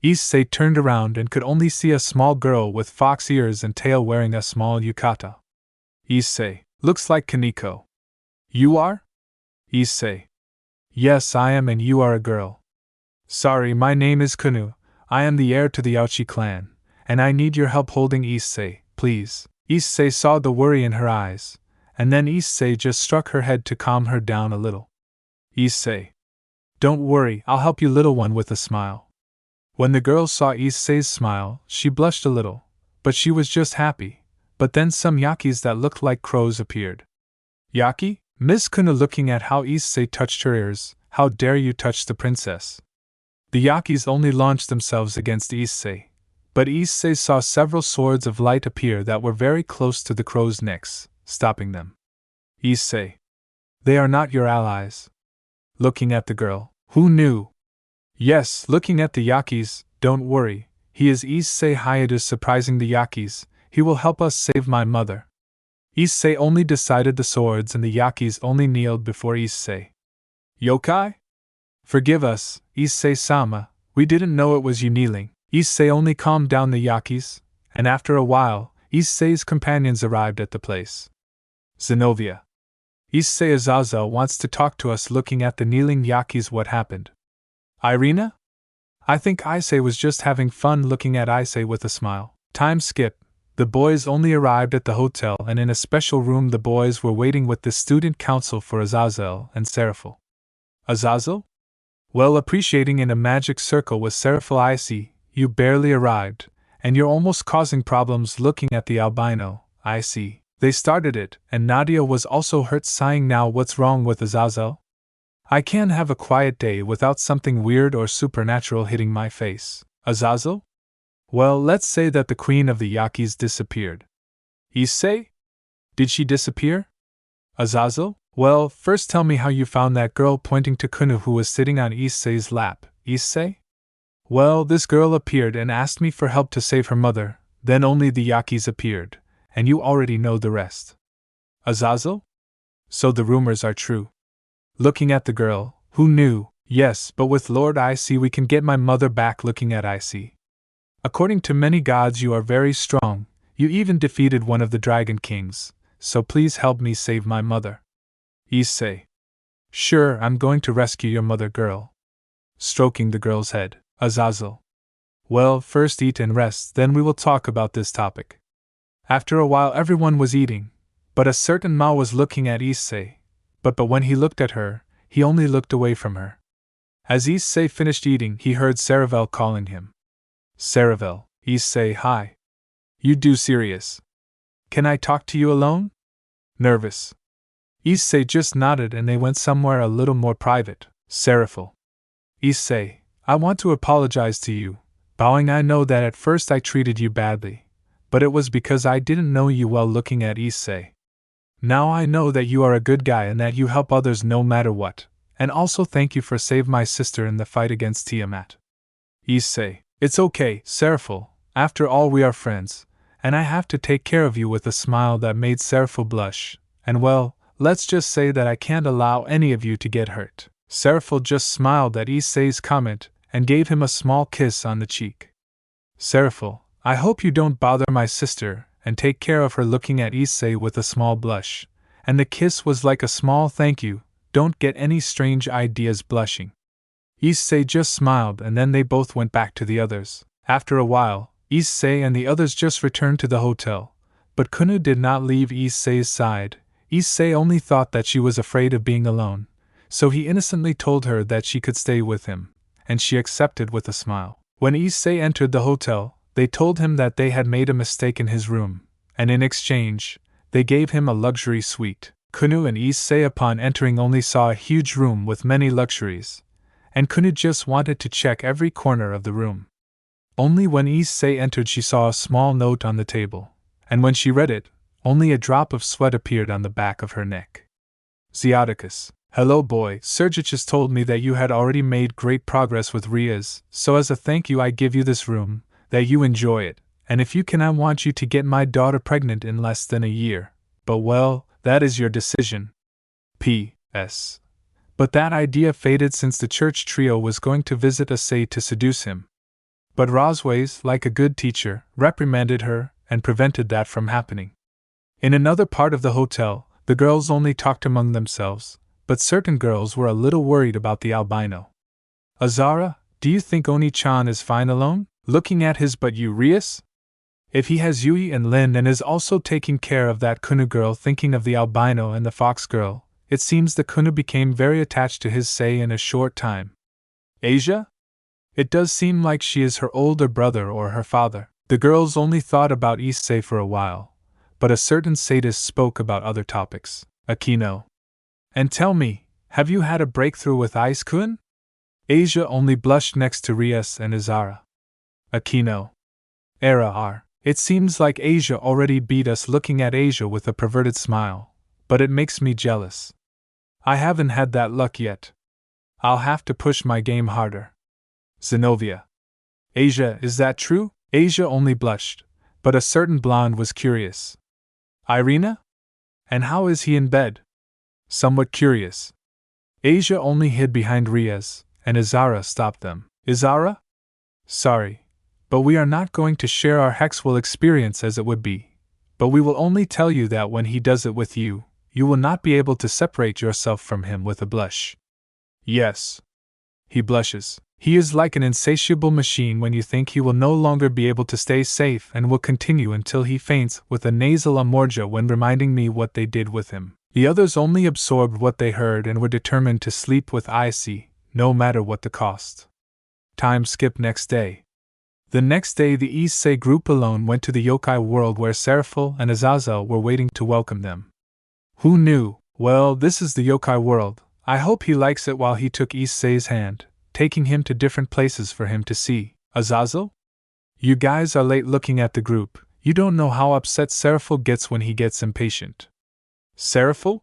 Issei turned around and could only see a small girl with fox ears and tail wearing a small yukata. Issei, looks like Kaneko. You are? Issei. Yes, I am, and you are a girl. Sorry, my name is Kunu. I am the heir to the Ouchi clan, and I need your help holding Issei, please. Issei saw the worry in her eyes, and then Issei just struck her head to calm her down a little. Issei. Don't worry, I'll help you, little one, with a smile. When the girl saw Issei's smile, she blushed a little, but she was just happy. But then some yakis that looked like crows appeared. Yaki? Miss Kuna, looking at how Issei touched her ears, how dare you touch the princess? The yakis only launched themselves against Issei, but Issei saw several swords of light appear that were very close to the crows' necks, stopping them. Issei. They are not your allies. Looking at the girl. Who knew? Yes, looking at the yakis. Don't worry, he is Issei Hayadu, surprising the yakis. He will help us save my mother. Issei only decided the swords, and the yakis only kneeled before Issei. Yokai? Forgive us, Issei-sama, we didn't know it was you kneeling. Issei only calmed down the yakis, and after a while, Issei's companions arrived at the place. Zenobia. Issei Azazel wants to talk to us. Looking at the kneeling yakis, what happened? Irina? I think Issei was just having fun. Looking at Issei with a smile. Time skip. The boys only arrived at the hotel, and in a special room the boys were waiting with the student council for Azazel and Seraphil. Azazel? Well, appreciating in a magic circle with Seraphil. I see, you barely arrived, and you're almost causing problems. Looking at the albino. I see. They started it, and Nadia was also hurt, sighing. Now what's wrong with Azazel? I can't have a quiet day without something weird or supernatural hitting my face. Azazel? Well, let's say that the queen of the Yakis disappeared. Issei? Did she disappear? Azazel? Well, first tell me how you found that girl, pointing to Kunu who was sitting on Issei's lap. Issei? Well, this girl appeared and asked me for help to save her mother, then only the Yakis appeared, and you already know the rest. Azazel? So the rumors are true. Looking at the girl, who knew? Yes, but with Lord Issei we can get my mother back. Looking at Issei. According to many gods you are very strong, you even defeated one of the dragon kings, so please help me save my mother. Issei. Sure, I'm going to rescue your mother, girl. Stroking the girl's head. Azazel. Well, first eat and rest, then we will talk about this topic. After a while everyone was eating, but a certain Mao was looking at Issei, but when he looked at her, he only looked away from her. As Issei finished eating, he heard Saravel calling him. Saravel. Issei, hi. You do serious? Can I talk to you alone? Nervous. Issei just nodded and they went somewhere a little more private. Saravel. Issei, I want to apologize to you. Bowing, I know that at first I treated you badly, but it was because I didn't know you well. Looking at Issei. Now I know that you are a good guy and that you help others no matter what, and also thank you for saving my sister in the fight against Tiamat. Issei. It's okay, Saravel, after all we are friends, and I have to take care of you. With a smile that made Saravel blush, and well, let's just say that I can't allow any of you to get hurt. Saravel just smiled at Issei's comment and gave him a small kiss on the cheek. Saravel, I hope you don't bother my sister, and take care of her. Looking at Issei with a small blush, and the kiss was like a small thank you, don't get any strange ideas. Blushing. Issei just smiled and then they both went back to the others. After a while, Issei and the others just returned to the hotel, but Kunu did not leave Issei's side. Issei only thought that she was afraid of being alone, so he innocently told her that she could stay with him, and she accepted with a smile. When Issei entered the hotel, they told him that they had made a mistake in his room, and in exchange, they gave him a luxury suite. Kunu and Issei upon entering only saw a huge room with many luxuries, and Kunu just wanted to check every corner of the room. Only when Issei entered she saw a small note on the table, and when she read it, only a drop of sweat appeared on the back of her neck. Zeoticus. Hello boy, Sergichus told me that you had already made great progress with Riaz, so as a thank you I give you this room, that you enjoy it, and if you can I want you to get my daughter pregnant in less than a year, but well, that is your decision. P.S. But that idea faded since the church trio was going to visit Issei to seduce him. But Rosways, like a good teacher, reprimanded her and prevented that from happening. In another part of the hotel, the girls only talked among themselves, but certain girls were a little worried about the albino. Azara, do you think Oni-chan is fine alone? Looking at his but Urias? If he has Yui and Lin and is also taking care of that Kunu girl. Thinking of the albino and the fox girl, it seems the Kunu became very attached to his Issei in a short time. Asia? It does seem like she is her older brother or her father. The girls only thought about Issei for a while, but a certain sadist spoke about other topics. Akino. And tell me, have you had a breakthrough with Ice-kun? Asia only blushed next to Rias and Izara. Akino. Era R. It seems like Asia already beat us. Looking at Asia with a perverted smile, but it makes me jealous. I haven't had that luck yet. I'll have to push my game harder. Zenobia. Asia, is that true? Asia only blushed, but a certain blonde was curious. Irina? And how is he in bed? Somewhat curious. Asia only hid behind Riaz, and Izara stopped them. Izara? Sorry, but we are not going to share our Hexwell experience as it would be, but we will only tell you that when he does it with you, you will not be able to separate yourself from him. With a blush. Yes. He blushes. He is like an insatiable machine when you think he will no longer be able to stay safe and will continue until he faints. With a nasal amorja when reminding me what they did with him. The others only absorbed what they heard and were determined to sleep with Issei, no matter what the cost. Time skip next day. The next day the Issei group alone went to the Yokai world where Seraphil and Azazel were waiting to welcome them. Who knew? Well, this is the Yokai world, I hope he likes it while he took Issei's hand, taking him to different places for him to see. Azazel? You guys are late looking at the group. You don't know how upset Seraphil gets when he gets impatient. Seraphil?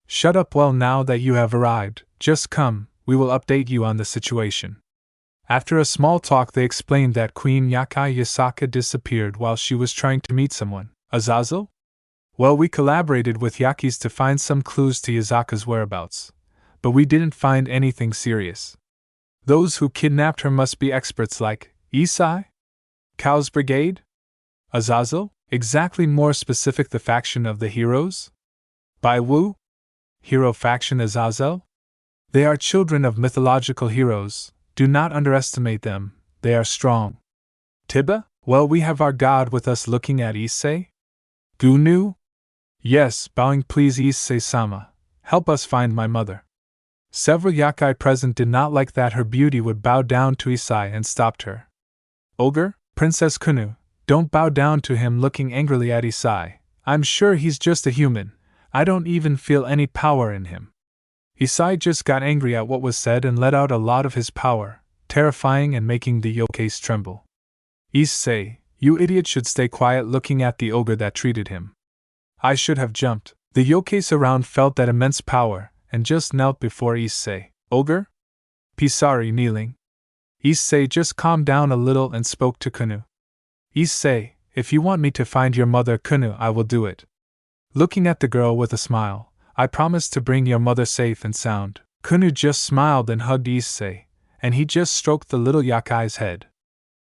Shut up. Well, now that you have arrived, just come, we will update you on the situation. After a small talk, they explained that Queen Yokai Yasaka disappeared while she was trying to meet someone. Azazel? Well, we collaborated with Yakis to find some clues to Yasaka's whereabouts, but we didn't find anything serious. Those who kidnapped her must be experts like Issei? Chaos Brigade? Azazel? Exactly, more specific, the faction of the heroes? Bai Wu? Hero faction Azazel? They are children of mythological heroes. Do not underestimate them, they are strong. Tiba? Well, we have our god with us looking at Issei? Gunu? Yes, bowing. Please, Issei-sama, help us find my mother. Several Yokai present did not like that her beauty would bow down to Issei and stopped her. Ogre? Princess Kunu, don't bow down to him, looking angrily at Issei. I'm sure he's just a human. I don't even feel any power in him. Issei just got angry at what was said and let out a lot of his power, terrifying and making the yokais tremble. Issei, you idiot, should stay quiet, looking at the ogre that treated him. I should have jumped. The yokais around felt that immense power, and just knelt before Issei. Ogre? Pisari, kneeling. Issei just calmed down a little and spoke to Kunu. Issei, if you want me to find your mother Kunu, I will do it. Looking at the girl with a smile, I promise to bring your mother safe and sound. Kunu just smiled and hugged Issei, and he just stroked the little Yokai's head.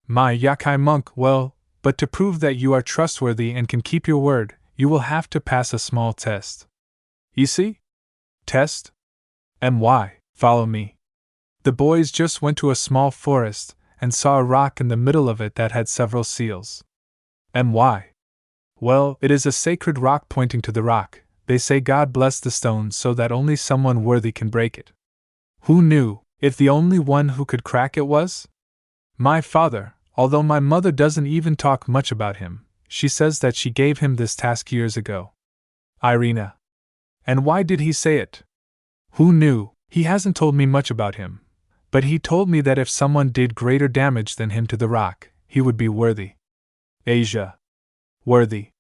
My Yokai monk, well, but to prove that you are trustworthy and can keep your word, you will have to pass a small test. Issei? Test? My, follow me. The boys just went to a small forest and saw a rock in the middle of it that had several seals. My. Well, it is a sacred rock. Pointing to the rock, they say God bless the stone so that only someone worthy can break it. Who knew, if the only one who could crack it was? My father, although my mother doesn't even talk much about him. She says that she gave him this task years ago. Irina. And why did he say it? Who knew? He hasn't told me much about him, but he told me that if someone did greater damage than him to the rock, he would be worthy. Asia. Worthy.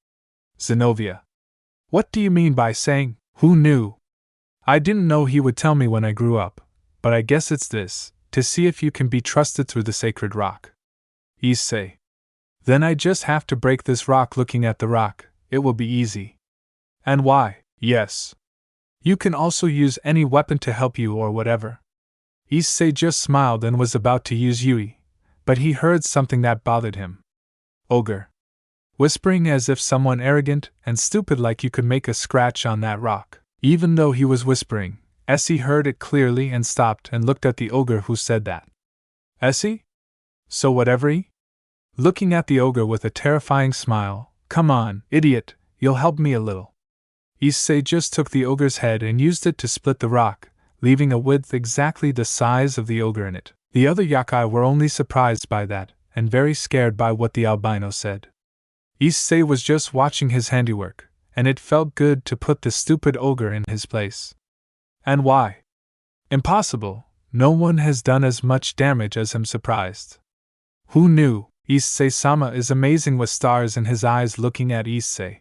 Zenobia. What do you mean by saying, who knew? I didn't know he would tell me when I grew up, but I guess it's this, to see if you can be trusted through the sacred rock. Issei. Then I just have to break this rock. Looking at the rock, it will be easy. And why? Yes. You can also use any weapon to help you or whatever. Issei just smiled and was about to use Yui, but he heard something that bothered him. Ogre. Whispering as if someone arrogant and stupid like you could make a scratch on that rock. Even though he was whispering, Issei heard it clearly and stopped and looked at the ogre who said that. Issei? So whatever he? Looking at the ogre with a terrifying smile, come on, idiot, you'll help me a little. Issei just took the ogre's head and used it to split the rock, leaving a width exactly the size of the ogre in it. The other Yokai were only surprised by that, and very scared by what the albino said. Issei was just watching his handiwork, and it felt good to put the stupid ogre in his place. And why? Impossible, no one has done as much damage as him. Surprised. Who knew? Issei-sama is amazing with stars in his eyes looking at Issei.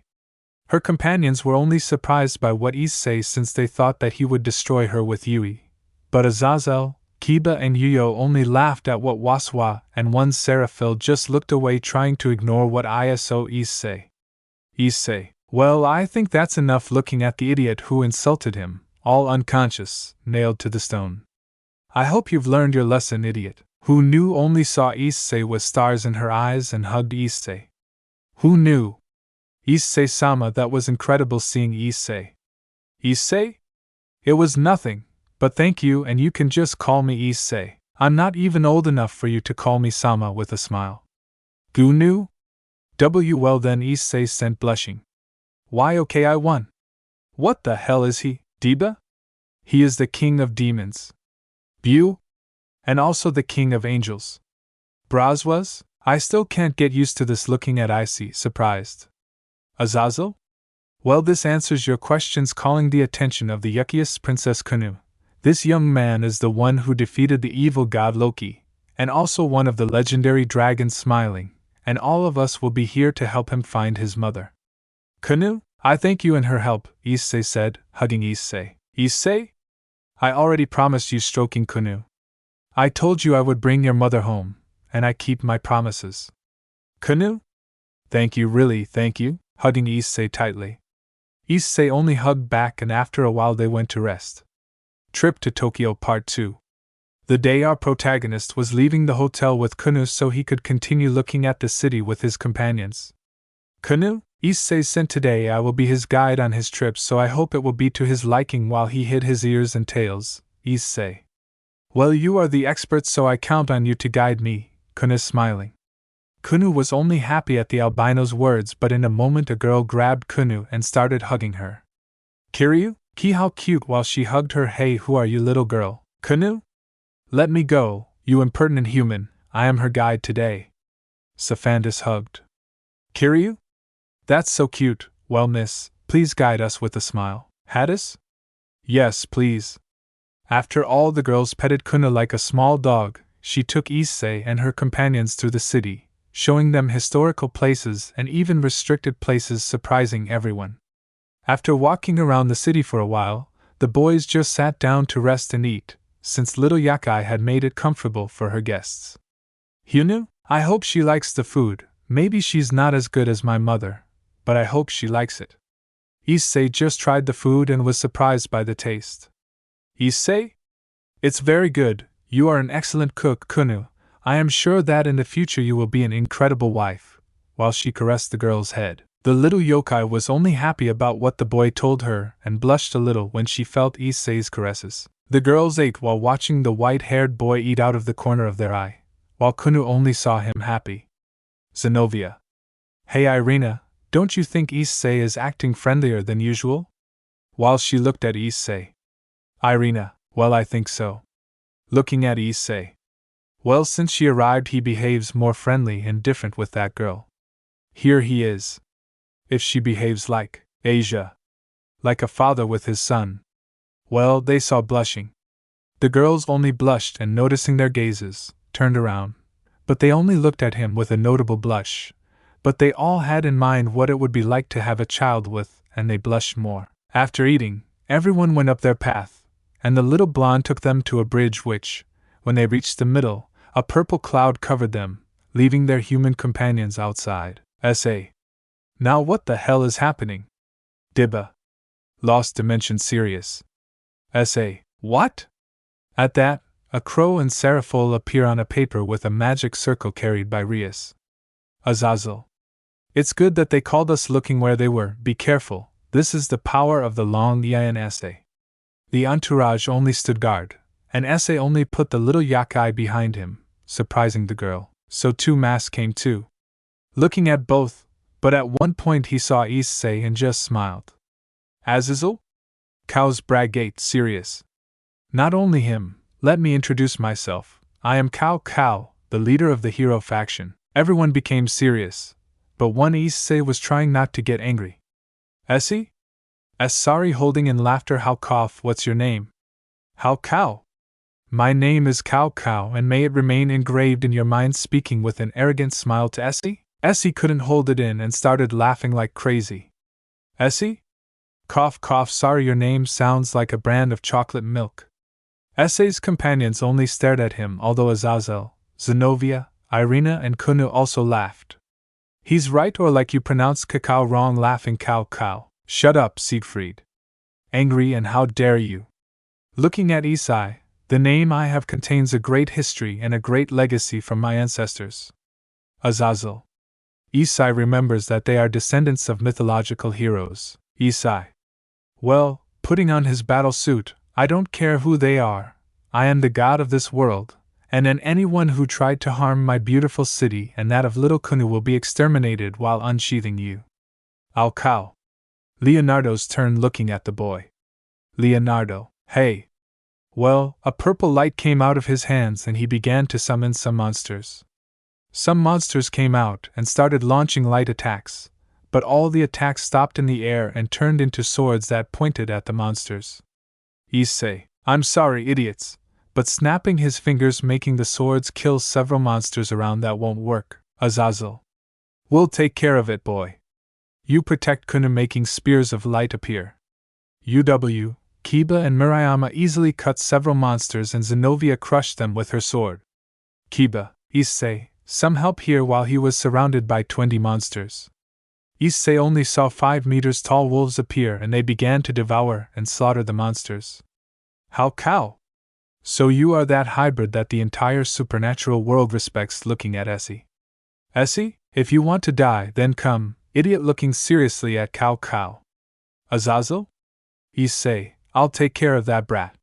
Her companions were only surprised by what Issei since they thought that he would destroy her with Yui. But Azazel, Kiba and Yuyo only laughed at what Waswa and one Seraphil just looked away trying to ignore what ISO Issei. Issei, well, I think that's enough. Looking at the idiot who insulted him, all unconscious, nailed to the stone. I hope you've learned your lesson, idiot. Who knew only saw Issei with stars in her eyes and hugged Issei. Who knew? Issei-sama, that was incredible seeing Issei. Issei? It was nothing, but thank you, and you can just call me Issei. I'm not even old enough for you to call me Sama. With a smile. Gunu? Well then, Issei sent blushing. Why okay, I won. What the hell is he, Diba? He is the king of demons. Bu? And also the king of angels. Braz was? I still can't get used to this. Looking at Issei, surprised. Azazel? Well, this answers your questions. Calling the attention of the yuckiest Princess Kunu, This young man is the one who defeated the evil god Loki, and also one of the legendary dragons Smiling, and all of us will be here to help him find his mother. Kanu, I thank you and her help, Issei said, hugging Issei. Issei? I already promised you, stroking Kanu. I told you I would bring your mother home, and I keep my promises. Kanu? Thank you, really, thank you, hugging Issei tightly. Issei only hugged back, and after a while they went to rest. Trip to Tokyo Part 2. The day our protagonist was leaving the hotel with Kanu so he could continue looking at the city with his companions. Kanu, Issei sent today. I will be his guide on his trip, so I hope it will be to his liking while he hid his ears and tails, Issei. Well, you are the expert, so I count on you to guide me, Kanu smiling. Kanu was only happy at the albino's words, but in a moment a girl grabbed Kanu and started hugging her. Kiryu? Ki, how cute, while she hugged her. Hey, who are you, little girl? Kanu? Let me go, you impertinent human, I am her guide today. Saphandis hugged. Kiryu? That's so cute. Well, miss, please guide us with a smile. Hadis? Yes, please. After all the girls petted Kanu like a small dog, she took Issei and her companions through the city, showing them historical places and even restricted places, surprising everyone. After walking around the city for a while, the boys just sat down to rest and eat, since little Yokai had made it comfortable for her guests. Hyunu, I hope she likes the food. Maybe she's not as good as my mother, but I hope she likes it. Issei just tried the food and was surprised by the taste. Issei? It's very good. You are an excellent cook, Kanu. I am sure that in the future you will be an incredible wife, while she caressed the girl's head. The little yokai was only happy about what the boy told her and blushed a little when she felt Issei's caresses. The girls ate while watching the white-haired boy eat out of the corner of their eye, while Kanu only saw him happy. Zenobia. Hey Irina, don't you think Issei is acting friendlier than usual? While she looked at Issei. Irina, well, I think so. Looking at Issei. Well, since she arrived he behaves more friendly and different with that girl. Here he is. If she behaves like Asia, like a father with his son. Well, they saw blushing. The girls only blushed and, noticing their gazes, turned around, but they only looked at him with a notable blush. But they all had in mind what it would be like to have a child with, and they blushed more. After eating, everyone went up their path, and the little blonde took them to a bridge which, when they reached the middle, a purple cloud covered them, leaving their human companions outside. Issei. Now what the hell is happening? Dibba. Lost dimension serious. Issei. What? At that, a crow and Seraphol appear on a paper with a magic circle carried by Rias. Azazel. It's good that they called us. Looking where they were. Be careful, this is the power of the long Yin Issei. The entourage only stood guard, and Issei only put the little Yokai behind him, surprising the girl. So two masks came too. Looking at both, but at one point he saw Issei and just smiled. Azazel? Cow's Bragate serious. Not only him, let me introduce myself. I am Cao, the leader of the hero faction. Everyone became serious, but one Issei was trying not to get angry. Essie? Sorry, holding in laughter. How cough, what's your name? How Cow? My name is Cao, and may it remain engraved in your mind, speaking with an arrogant smile to Essie. Essie couldn't hold it in and started laughing like crazy. Essie? Cough, sorry, your name sounds like a brand of chocolate milk. Essei's companions only stared at him, although Azazel, Zenobia, Irina and Kunu also laughed. He's right, or like you pronounced cacao wrong, laughing Cao. Shut up, Siegfried. Angry, and how dare you? Looking at Issei, the name I have contains a great history and a great legacy from my ancestors. Azazel. Issei remembers that they are descendants of mythological heroes. Issei. Well, putting on his battle suit, I don't care who they are. I am the god of this world, and then anyone who tried to harm my beautiful city and that of little Kunu will be exterminated while unsheathing you. Cow. Leonardo's turn, looking at the boy. Leonardo. Hey. Well, a purple light came out of his hands and he began to summon some monsters. Some monsters came out and started launching light attacks, but all the attacks stopped in the air and turned into swords that pointed at the monsters. Issei. I'm sorry, idiots, but snapping his fingers making the swords kill several monsters around that won't work, Azazel. We'll take care of it, boy. You protect Kuna making spears of light appear. UW, Kiba and Murayama easily cut several monsters and Zenobia crushed them with her sword. Kiba, Issei, some help here while he was surrounded by 20 monsters. Issei only saw 5 meters tall wolves appear and they began to devour and slaughter the monsters. How cow! So you are that hybrid that the entire supernatural world respects, looking at Issei. Issei, if you want to die, then come, idiot, looking seriously at Cow. Azazel? Issei, I'll take care of that brat.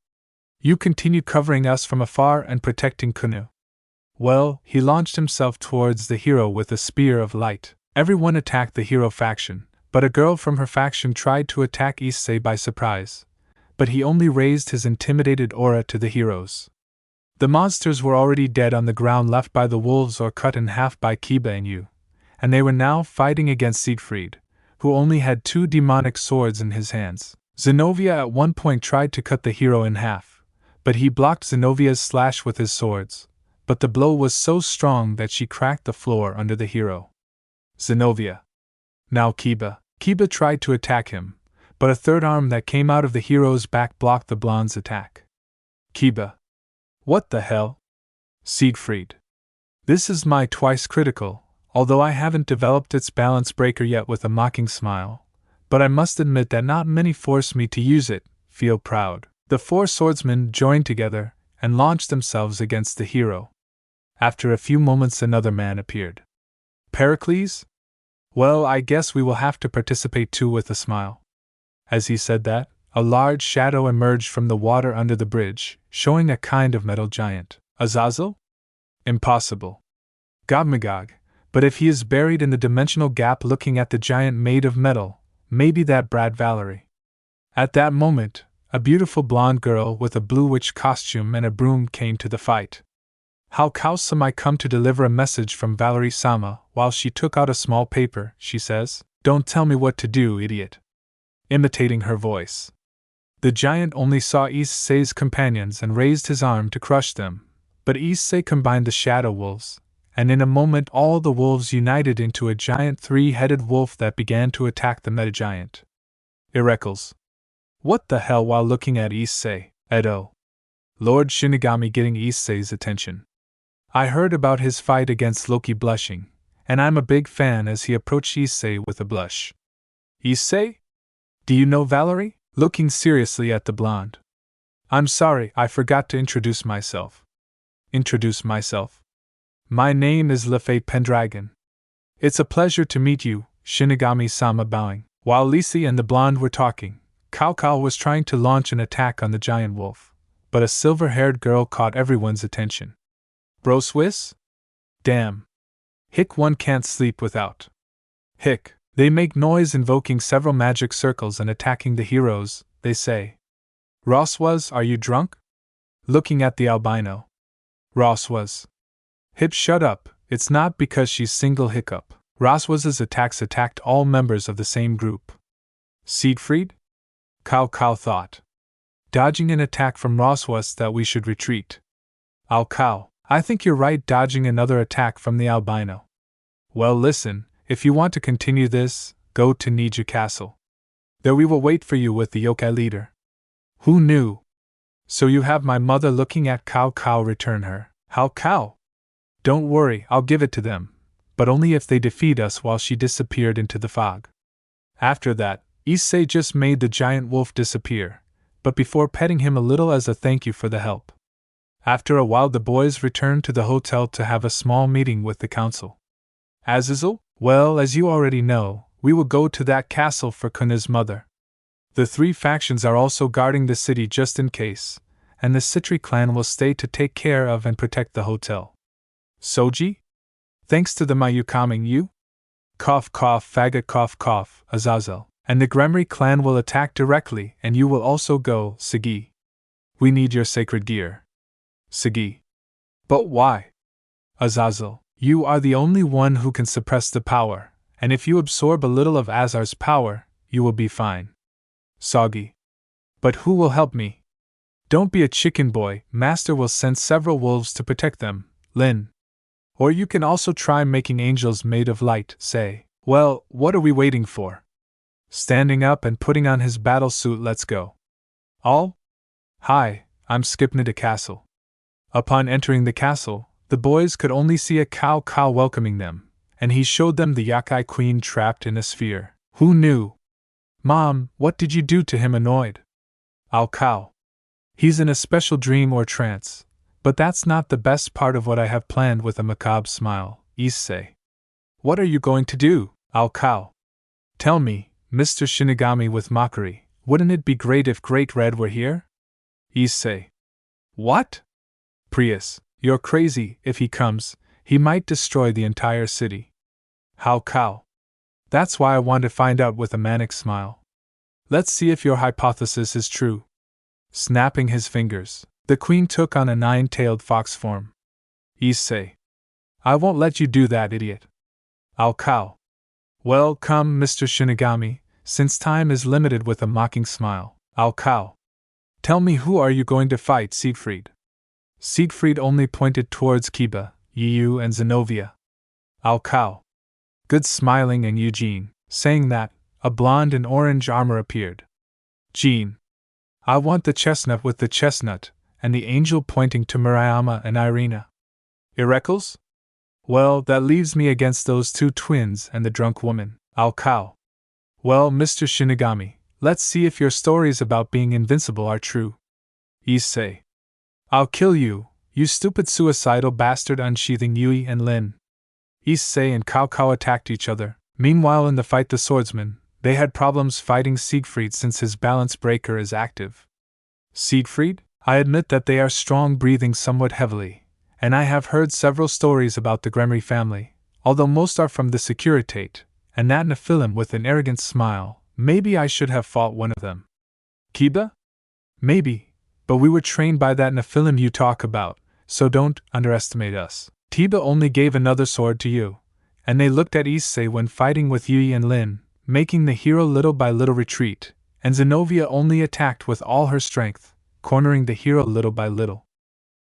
You continued covering us from afar and protecting Kunu. Well, he launched himself towards the hero with a spear of light. Everyone attacked the hero faction, but a girl from her faction tried to attack Issei by surprise. But he only raised his intimidated aura to the heroes. The monsters were already dead on the ground, left by the wolves or cut in half by Kiba and Yu, and they were now fighting against Siegfried, who only had 2 demonic swords in his hands. Zenobia at one point tried to cut the hero in half, but he blocked Zenobia's slash with his swords, but the blow was so strong that she cracked the floor under the hero. Zenobia. Now Kiba tried to attack him, but a third arm that came out of the hero's back blocked the blonde's attack. Kiba. What the hell? Siegfried. This is my twice critical, although I haven't developed its balance breaker yet, with a mocking smile, but I must admit that not many force me to use it, feel proud. The 4 swordsmen joined together and launched themselves against the hero. After a few moments another man appeared. Pericles? Well, I guess we will have to participate too, with a smile. As he said that, a large shadow emerged from the water under the bridge, showing a kind of metal giant. Azazel? Impossible. Gogmagog, but if he is buried in the dimensional gap looking at the giant made of metal, maybe that brat Valerie. At that moment, a beautiful blonde girl with a blue witch costume and a broom came to the fight. How Kausam, I come to deliver a message from Valerie Sama. While she took out a small paper, she says, "Don't tell me what to do, idiot." Imitating her voice. The giant only saw Issei's companions and raised his arm to crush them, but Issei combined the shadow wolves, and in a moment all the wolves united into a giant 3-headed wolf that began to attack the meta-giant. Irecles. What the hell? While looking at Issei, Edo. Lord Shinigami getting Issei's attention. I heard about his fight against Loki, blushing, and I'm a big fan as he approached Issei with a blush. Issei? Do you know Valerie? Looking seriously at the blonde. I'm sorry, I forgot to introduce myself. Introduce myself? My name is Lefay Pendragon. It's a pleasure to meet you, Shinigami-sama, bowing. While Lisi and the blonde were talking, Cao was trying to launch an attack on the giant wolf, but a silver-haired girl caught everyone's attention. Bro Swiss? Damn. Hick, one can't sleep without. Hick. They make noise invoking several magic circles and attacking the heroes, they say. Ross was, are you drunk? Looking at the albino. Ross was. Hip, shut up, it's not because she's single hiccup. Roswaz's attacks attacked all members of the same group. Siegfried? Cao thought. Dodging an attack from Roswas that we should retreat. Cao, I think you're right, dodging another attack from the albino. Well, listen, if you want to continue this, go to Nija Castle. There we will wait for you with the yokai leader. Who knew? So you have my mother looking at Cao, return her. How Cao? Don't worry, I'll give it to them, but only if they defeat us. While she disappeared into the fog. After that, Issei just made the giant wolf disappear, but before petting him a little as a thank you for the help. After a while the boys returned to the hotel to have a small meeting with the council. Azazel? Well, as you already know, we will go to that castle for Kuna's mother. The 3 factions are also guarding the city just in case, and the Citri clan will stay to take care of and protect the hotel. Soji? Thanks to the Mayu coming you? Cough, faggot, cough, Azazel. And the Gremry clan will attack directly, and you will also go, Sagi. We need your sacred gear. Sagi. But why? Azazel. You are the only one who can suppress the power, and if you absorb a little of Azar's power, you will be fine. Sagi. But who will help me? Don't be a chicken boy, Master will send several wolves to protect them, Lin. Or you can also try making angels made of light, say. Well, what are we waiting for? Standing up and putting on his battle suit, let's go. All? Hi, I'm skipping to castle. Upon entering the castle, the boys could only see a cow welcoming them, and he showed them the Yokai queen trapped in a sphere. Who knew? Mom, what did you do to him? Annoyed. Cow. He's in a special dream or trance, but that's not the best part of what I have planned. With a macabre smile, Issei. What are you going to do, cow? Tell me, Mr. Shinigami, with mockery, wouldn't it be great if Great Red were here? Issei. What? Prius, you're crazy. If he comes, he might destroy the entire city. Cow? That's why I want to find out. With a manic smile. Let's see if your hypothesis is true. Snapping his fingers, the queen took on a 9-tailed fox form. Issei. I won't let you do that, idiot. Cow. Well, come, Mr. Shinigami, since time is limited. With a mocking smile. Cow. Tell me, who are you going to fight? Siegfried. Siegfried only pointed towards Kiba, Yu, and Zenobia. Cow. Good, smiling, and Eugene. Saying that, a blonde in orange armor appeared. Jean. I want the chestnut. With the chestnut, and the angel pointing to Murayama and Irina. Irecles? Well, that leaves me against those two twins and the drunk woman. Cow. Well, Mr. Shinigami, let's see if your stories about being invincible are true. Issei. I'll kill you, you stupid suicidal bastard. Unsheathing Yui and Lin. Issei and Cao attacked each other. Meanwhile, in the fight, the swordsmen, they had problems fighting Siegfried since his balance breaker is active. Siegfried? I admit that they are strong, breathing somewhat heavily, and I have heard several stories about the Gremry family, although most are from the Securitate, and that Nephilim. With an arrogant smile. Maybe I should have fought one of them. Kiba? Maybe, but we were trained by that Nephilim you talk about, so don't underestimate us. Tiba only gave another sword to you, and they looked at Issei when fighting with Yui and Lin, making the hero little by little retreat, and Zenobia only attacked with all her strength, cornering the hero little by little.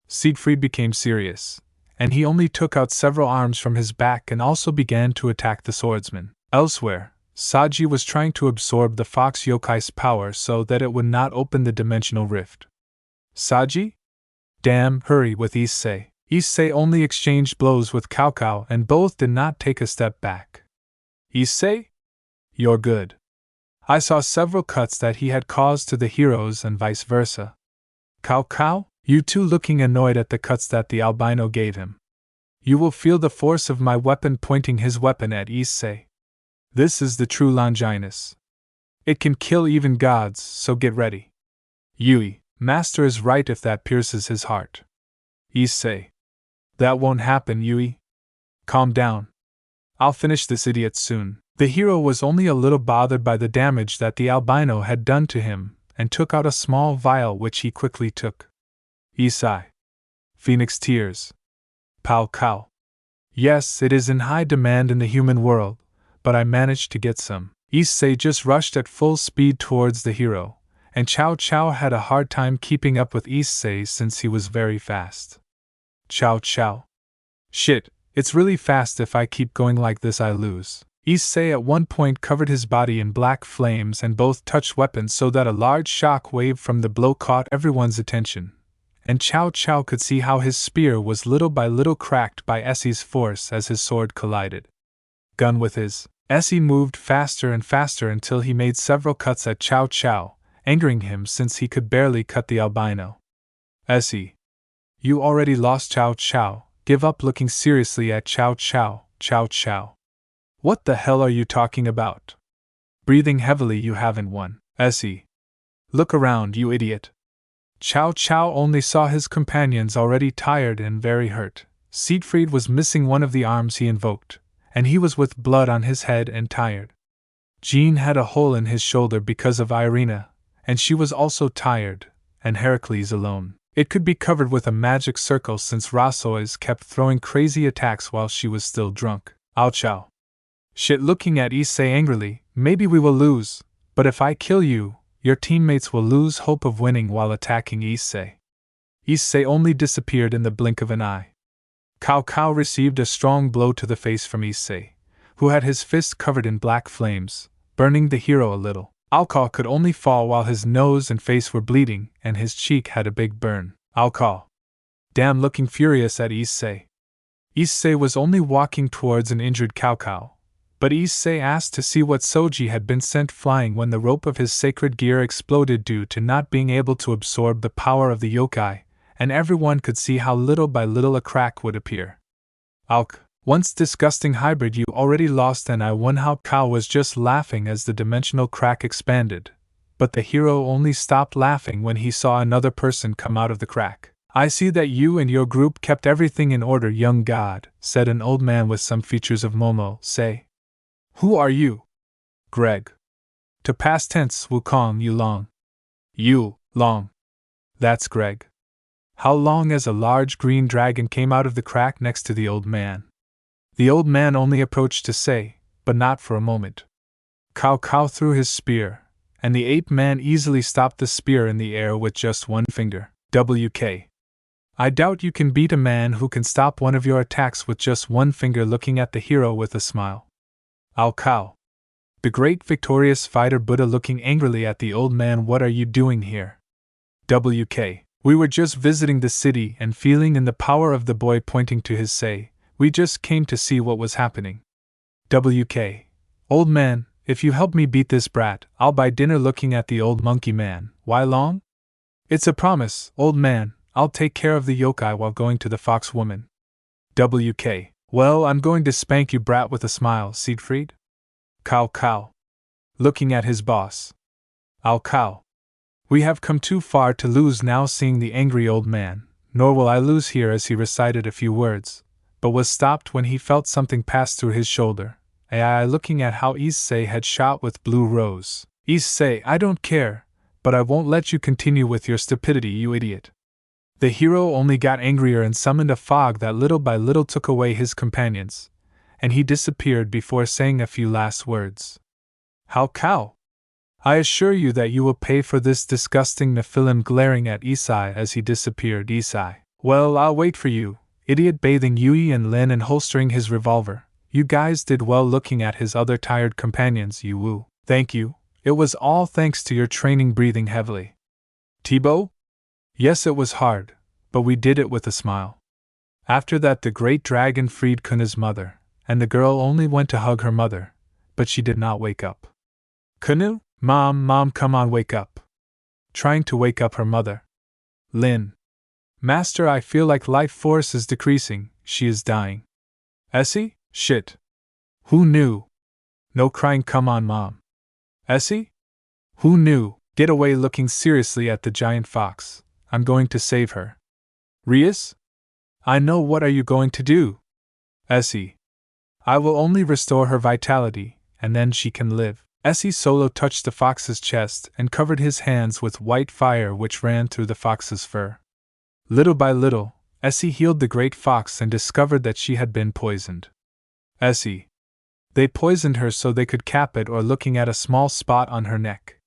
Siegfried became serious, and he only took out several arms from his back and also began to attack the swordsman. Elsewhere, Saji was trying to absorb the fox yokai's power so that it would not open the dimensional rift. Saji? Damn, hurry. With Issei. Issei only exchanged blows with Cao, and both did not take a step back. Issei? You're good. I saw several cuts that he had caused to the heroes and vice versa. Cao? You too, looking annoyed at the cuts that the albino gave him. You will feel the force of my weapon, pointing his weapon at Issei. This is the true Longinus. It can kill even gods, so get ready. Yui, Master is right if that pierces his heart. Issei. That won't happen, Yui. Calm down. I'll finish this idiot soon. The hero was only a little bothered by the damage that the albino had done to him, and took out a small vial which he quickly took. Issei. Phoenix tears. Cao. Yes, it is in high demand in the human world, but I managed to get some. Issei just rushed at full speed towards the hero, and Cao had a hard time keeping up with Issei since he was very fast. Cao. Shit, it's really fast. If I keep going like this, I lose. Issei at one point covered his body in black flames and both touched weapons so that a large shock wave from the blow caught everyone's attention, and Cao could see how his spear was little by little cracked by Issei's force as his sword collided. Gun with his, Issei moved faster and faster until he made several cuts at Cao, angering him since he could barely cut the albino. Issei. You already lost. Cao. Give up. Looking seriously at Cao. What the hell are you talking about? Breathing heavily. You haven't won. Issei. Look around, you idiot. Cao only saw his companions already tired and very hurt. Siegfried was missing one of the arms he invoked, and he was with blood on his head and tired. Jean had a hole in his shoulder because of Irina, and she was also tired, and Heracles alone. It could be covered with a magic circle since Rassois kept throwing crazy attacks while she was still drunk. Cao. Shit, looking at Issei angrily, maybe we will lose, but if I kill you, your teammates will lose hope of winning while attacking Issei. Issei only disappeared in the blink of an eye. Cao Cao received a strong blow to the face from Issei, who had his fist covered in black flames, burning the hero a little. Cao could only fall while his nose and face were bleeding and his cheek had a big burn. Cao, damn, looking furious at Issei. Issei was only walking towards an injured Cao Cao, but Issei asked to see what Soji had been sent flying when the rope of his sacred gear exploded due to not being able to absorb the power of the yokai, and everyone could see how little by little a crack would appear. Auk, once disgusting hybrid, you already lost and I won. Cao was just laughing as the dimensional crack expanded, but the hero only stopped laughing when he saw another person come out of the crack. I see that you and your group kept everything in order, young god, said an old man with some features of Momo. Say, who are you? Greg. To past tense, Wukong Yu Long. You, Long. That's Greg. How long? As a large green dragon came out of the crack next to the old man. The old man only approached to say, but not for a moment. Cao Cao threw his spear, and the ape man easily stopped the spear in the air with just one finger. WK. I doubt you can beat a man who can stop one of your attacks with just one finger. Looking at the hero with a smile. Cao. The great victorious fighter Buddha looking angrily at the old man. What are you doing here? WK. We were just visiting the city and feeling in the power of the boy, pointing to his Sei. We just came to see what was happening. WK. Old man, if you help me beat this brat, I'll buy dinner. Looking at the old monkey man. Why, Long? It's a promise, old man. I'll take care of the yokai while going to the fox woman. WK. Well, I'm going to spank you, brat, with a smile, Siegfried. Cao. Looking at his boss. Cao. We have come too far to lose now. Seeing the angry old man, nor will I lose here, as he recited a few words, but was stopped when he felt something pass through his shoulder. Looking at how Issei had shot with blue rose. Issei, I don't care, but I won't let you continue with your stupidity, you idiot. The hero only got angrier and summoned a fog that little by little took away his companions, and he disappeared before saying a few last words. Cao. I assure you that you will pay for this, disgusting Nephilim, glaring at Issei as he disappeared. Issei. Well, I'll wait for you, idiot, bathing Yui and Lin and holstering his revolver. You guys did well. Looking at his other tired companions. You Wu. Thank you, it was all thanks to your training. Breathing heavily. Thibaut? Yes, it was hard, but we did it with a smile. After that, the great dragon freed Kuna's mother, and the girl only went to hug her mother, but she did not wake up. Kunu? Mom, come on, wake up. Trying to wake up her mother. Lin. Master, I feel like life force is decreasing, she is dying. Issei? Shit. Who knew? No crying, come on, Mom. Issei? Who knew? Get away. Looking seriously at the giant fox. I'm going to save her. Rias? I know. What are you going to do? Issei. I will only restore her vitality, and then she can live. Issei solo touched the fox's chest and covered his hands with white fire which ran through the fox's fur. Little by little, Issei healed the great fox and discovered that she had been poisoned. Issei. They poisoned her so they could cap it, or looking at a small spot on her neck.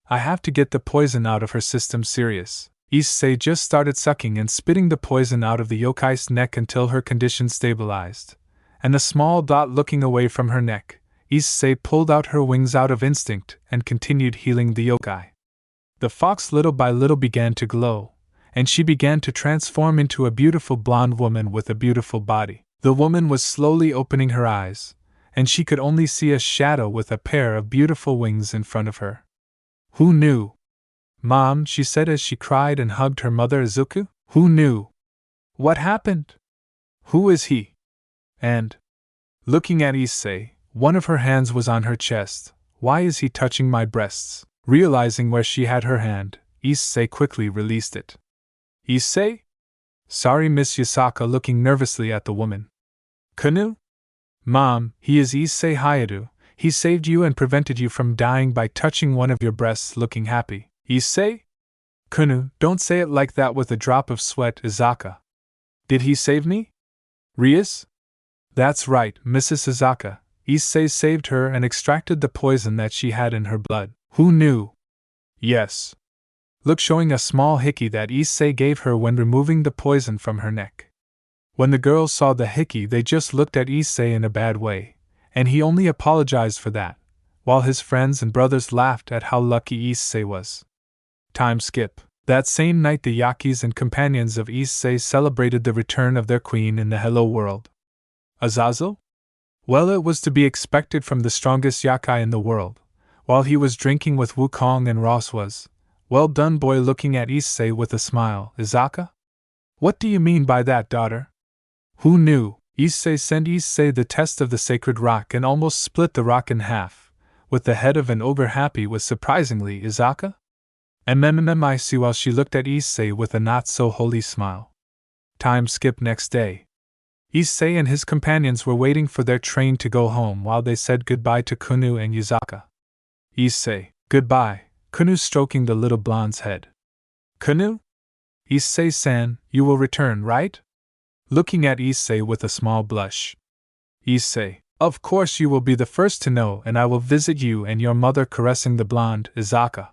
I have to get the poison out of her system. Serious. Issei just started sucking and spitting the poison out of the yokai's neck until her condition stabilized, and the small dot looking away from her neck, Issei pulled out her wings out of instinct and continued healing the yokai. The fox little by little began to glow, and she began to transform into a beautiful blonde woman with a beautiful body. The woman was slowly opening her eyes, and she could only see a shadow with a pair of beautiful wings in front of her. Who knew? Mom, she said as she cried and hugged her mother. Izuku? Who knew? What happened? Who is he? And, looking at Issei, one of her hands was on her chest. Why is he touching my breasts? Realizing where she had her hand, Issei quickly released it. Issei? Sorry, Miss Yasaka, looking nervously at the woman. Kunu? Mom, he is Issei Hayato. He saved you and prevented you from dying by touching one of your breasts. Looking happy. Issei? Kunu, don't say it like that with a drop of sweat. Izaka. Did he save me? Rias? That's right, Mrs. Izaka. Issei saved her and extracted the poison that she had in her blood. Who knew? Yes. Look, showing a small hickey that Issei gave her when removing the poison from her neck. When the girls saw the hickey, they just looked at Issei in a bad way, and he only apologized for that, while his friends and brothers laughed at how lucky Issei was. Time skip. That same night, the Yakis and companions of Issei celebrated the return of their queen in the Hello World. Azazel? Well, it was to be expected from the strongest Yokai in the world. While he was drinking with Wukong, and Ross was, "Well done, boy," looking at Issei with a smile. "Izaka? What do you mean by that, daughter?" Who knew? Issei sent Issei the test of the sacred rock and almost split the rock in half, with the head of an ogre happy with surprisingly, "Izaka?" I see, while she looked at Issei with a not-so-holy smile. Time skip. Next day. Issei and his companions were waiting for their train to go home while they said goodbye to Kunu and Yuzaka. Issei, "Goodbye," Kunu stroking the little blonde's head. "Kunu? Issei-san, you will return, right?" Looking at Issei with a small blush. Issei, "Of course you will be the first to know, and I will visit you and your mother," caressing the blonde. "Izaka.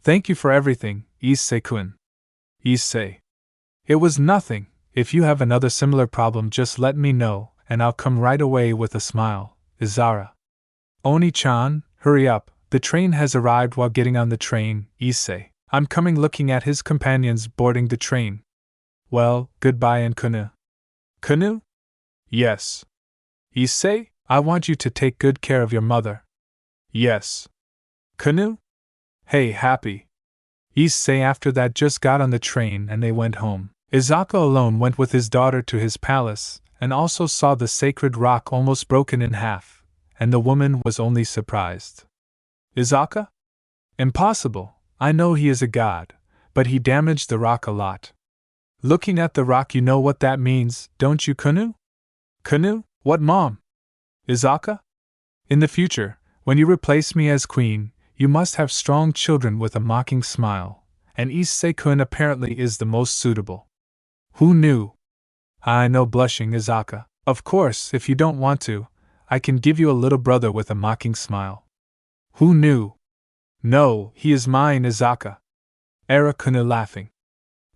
Thank you for everything, Issei-kun." Issei, "It was nothing. If you have another similar problem, just let me know, and I'll come right away," with a smile. Izara. "Oni-chan, hurry up, the train has arrived." While getting on the train, Issei, "I'm coming," looking at his companions boarding the train. "Well, goodbye." And Kunu? Kunu? "Yes." Issei, "I want you to take good care of your mother." "Yes." Kunu? "Hey, happy." Issei after that just got on the train and they went home. Izaka alone went with his daughter to his palace, and also saw the sacred rock almost broken in half, and the woman was only surprised. "Izaka? Impossible, I know he is a god, but he damaged the rock a lot." Looking at the rock, "You know what that means, don't you, Kunu?" "Kunu? What, mom?" "Izaka? In the future, when you replace me as queen, you must have strong children," with a mocking smile, "and Issei-kun apparently is the most suitable." Who knew? "I know," blushing Izaka. "Of course, if you don't want to, I can give you a little brother," with a mocking smile. Who knew? "No, he is mine, Izaka." Era Kunu laughing.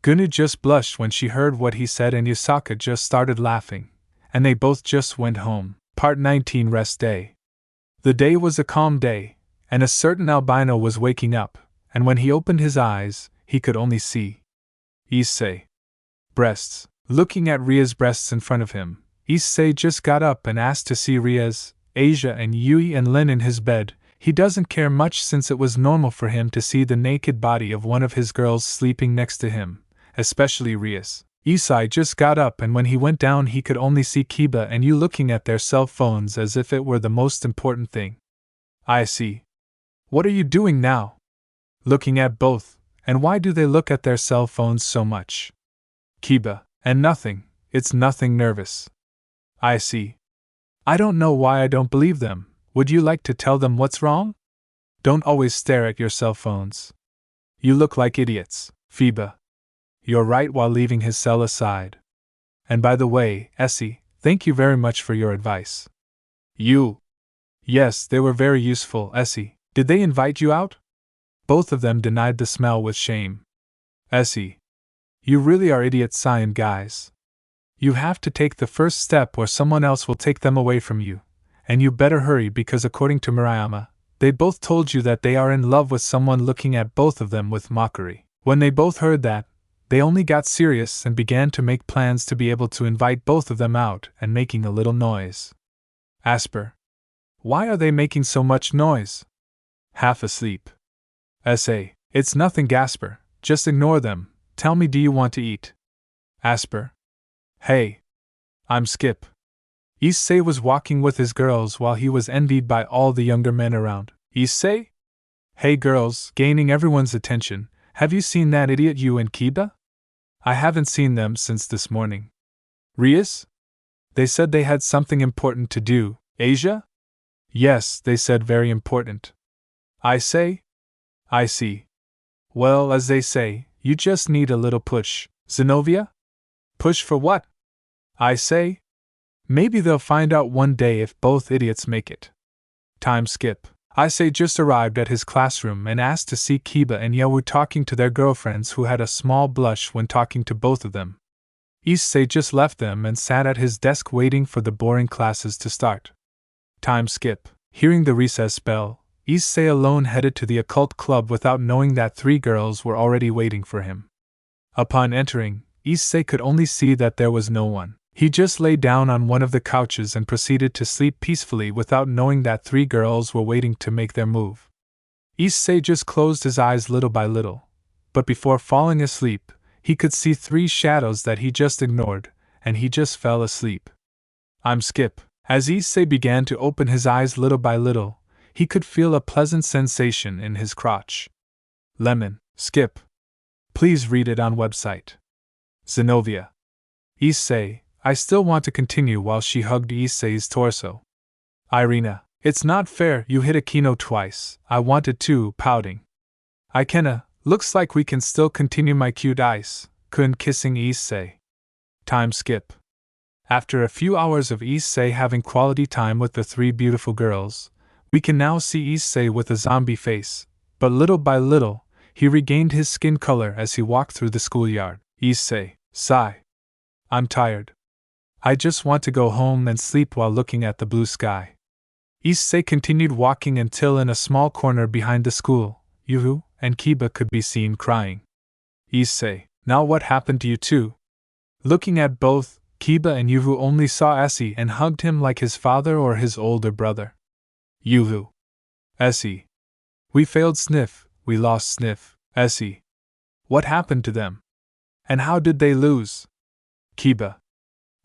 Gunu just blushed when she heard what he said, and Yusaka just started laughing, and they both just went home. Part 19. Rest Day. The day was a calm day, and a certain albino was waking up, and when he opened his eyes, he could only see Issei. Breasts. Looking at Ria's breasts in front of him, Issei just got up and asked to see Ria's, Asia, and Yui and Lin in his bed. He doesn't care much since it was normal for him to see the naked body of one of his girls sleeping next to him, especially Ria's. Issei just got up, and when he went down he could only see Kiba and Yu looking at their cell phones as if it were the most important thing. "I see. What are you doing now?" Looking at both, and why do they look at their cell phones so much? Kiba, "And nothing, it's nothing, nervous." "I see. I don't know why I don't believe them. Would you like to tell them what's wrong? Don't always stare at your cell phones. You look like idiots." Fiba. "You're right," while leaving his cell aside. "And by the way, Issei, thank you very much for your advice." You. "Yes, they were very useful, Issei. Did they invite you out?" Both of them denied the smell with shame. Issei. "You really are idiots, Cyan guys. You have to take the first step or someone else will take them away from you, and you better hurry because according to Murayama, they both told you that they are in love with someone." Looking at both of them with mockery. When they both heard that, they only got serious and began to make plans to be able to invite both of them out and making a little noise. Asper. "Why are they making so much noise?" Half asleep. Issei. "It's nothing, Gasper, just ignore them. Tell me, do you want to eat?" Asper. "Hey. I'm Skip." Issei was walking with his girls while he was envied by all the younger men around. "Issei? Hey girls," gaining everyone's attention, "have you seen that idiot Yu and Kiba?" "I haven't seen them since this morning." "Rias? They said they had something important to do." "Asia?" "Yes, they said very important." "I say? I see. Well, as they say, you just need a little push." "Zenobia? Push for what?" "I say? Maybe they'll find out one day if both idiots make it." Time skip. Issei just arrived at his classroom and asked to see Kiba and Yowu talking to their girlfriends, who had a small blush when talking to both of them. Issei just left them and sat at his desk waiting for the boring classes to start. Time skip. Hearing the recess bell, Issei alone headed to the occult club without knowing that 3 girls were already waiting for him. Upon entering, Issei could only see that there was no one. He just lay down on one of the couches and proceeded to sleep peacefully without knowing that 3 girls were waiting to make their move. Issei just closed his eyes little by little, but before falling asleep, he could see 3 shadows that he just ignored, and he just fell asleep. I'm Skip. As Issei began to open his eyes little by little, he could feel a pleasant sensation in his crotch. Lemon, Skip. Please read it on website. Zenobia. Issei, I still want to continue, while she hugged Issei's torso. Irina, it's not fair, you hit Akino twice, I wanted to, pouting. Ikena, looks like we can still continue, my cute ice, couldn't kissing Issei. Time skip. After a few hours of Issei having quality time with the 3 beautiful girls, we can now see Issei with a zombie face, but little by little, he regained his skin color as he walked through the schoolyard. Issei, sigh. I'm tired. I just want to go home and sleep while looking at the blue sky. Issei continued walking until in a small corner behind the school, Yuhu and Kiba could be seen crying. Issei, now what happened to you two? Looking at both, Kiba and Yuhu only saw Issei and hugged him like his father or his older brother. Yuhu. Issei. We failed Sniff, we lost Sniff. Issei. What happened to them? And how did they lose? Kiba.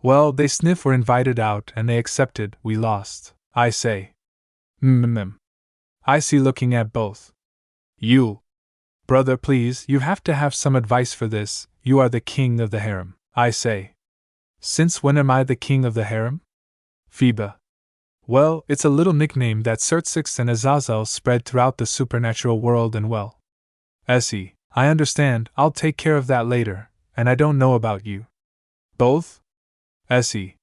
Well, they Sniff were invited out and they accepted, we lost. Issei. Issei looking at both. You. Brother, please, you have to have some advice for this, you are the king of the harem. Issei. Since when am I the king of the harem? Phoeba. Well, it's a little nickname that Sertsix and Azazel spread throughout the supernatural world, and well. Issei, I understand, I'll take care of that later, and I don't know about you. Both? Issei.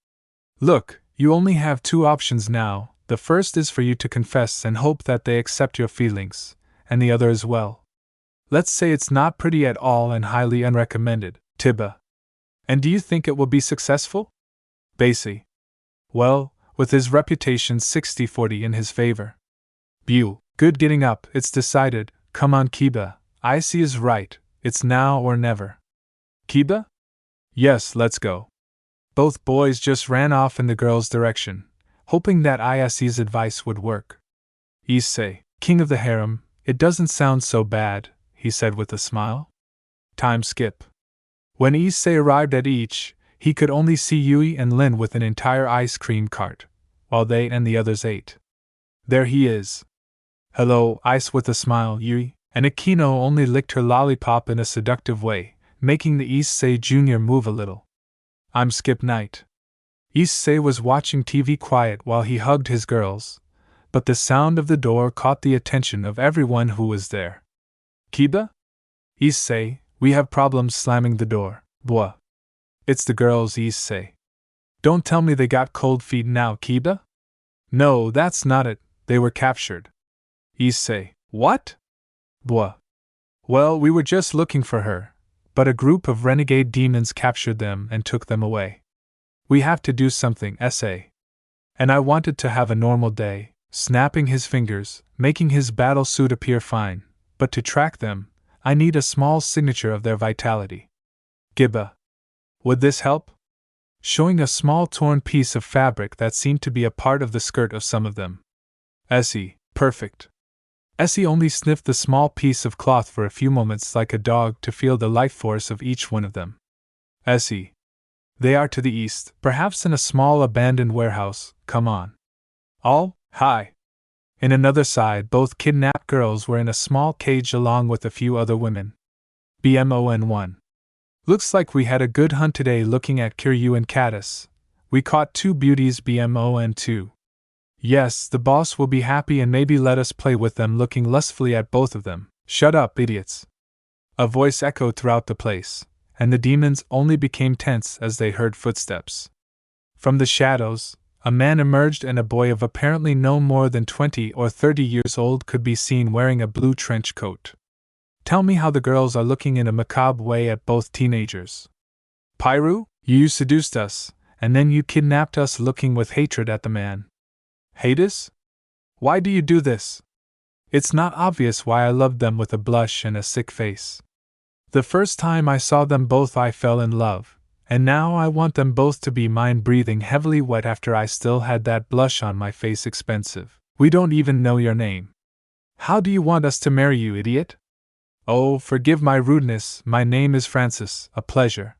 Look, you only have 2 options now, the first is for you to confess and hope that they accept your feelings, and the other is, well, let's say it's not pretty at all and highly unrecommended, Tiba. And do you think it will be successful? Basie. Well, with his reputation 60-40 in his favor. Bu. Good, getting up, it's decided, come on Kiba, Issei is right, it's now or never. Kiba? Yes, let's go. Both boys just ran off in the girl's direction, hoping that Issei's advice would work. Issei, king of the harem, it doesn't sound so bad, he said with a smile. Time skip. When Issei arrived at each, he could only see Yui and Lin with an entire ice cream cart, while they and the others ate. There he is. Hello, Ice with a smile, Yui, and Akino only licked her lollipop in a seductive way, making the Issei Jr. move a little. I'm Skip Knight. Issei was watching TV quiet while he hugged his girls, but the sound of the door caught the attention of everyone who was there. Kiba? Issei, we have problems slamming the door. Blah. It's the girls, Issei. Don't tell me they got cold feet now, Kiba? No, that's not it, they were captured. Issei, what? Blah. Well, we were just looking for her, but a group of renegade demons captured them and took them away. We have to do something, Issei. And I wanted to have a normal day, snapping his fingers, making his battle suit appear fine, but to track them, I need a small signature of their vitality. Kiba. Would this help? Showing a small torn piece of fabric that seemed to be a part of the skirt of some of them. Issei, perfect. Issei only sniffed the small piece of cloth for a few moments like a dog to feel the life force of each one of them. Issei. They are to the east, perhaps in a small abandoned warehouse, come on. All, hi. In another side, both kidnapped girls were in a small cage along with a few other women. BMON1. Looks like we had a good hunt today looking at Kiryu and Caddis. We caught 2 beauties BMON2. Yes, the boss will be happy and maybe let us play with them, looking lustfully at both of them. Shut up, idiots. A voice echoed throughout the place, and the demons only became tense as they heard footsteps. From the shadows, A man emerged and a boy of apparently no more than 20 or 30 years old could be seen wearing a blue trench coat. Tell me how the girls are looking in a macabre way at both teenagers. Pyru, you seduced us, and then you kidnapped us, looking with hatred at the man. Hades? Why do you do this? It's not obvious why I loved them with a blush and a sick face. The first time I saw them both I fell in love, and now I want them both to be mine, breathing heavily wet after I still had that blush on my face. Expensive. We don't even know your name. How do you want us to marry you, idiot? Oh, forgive my rudeness, my name is Francis, a pleasure.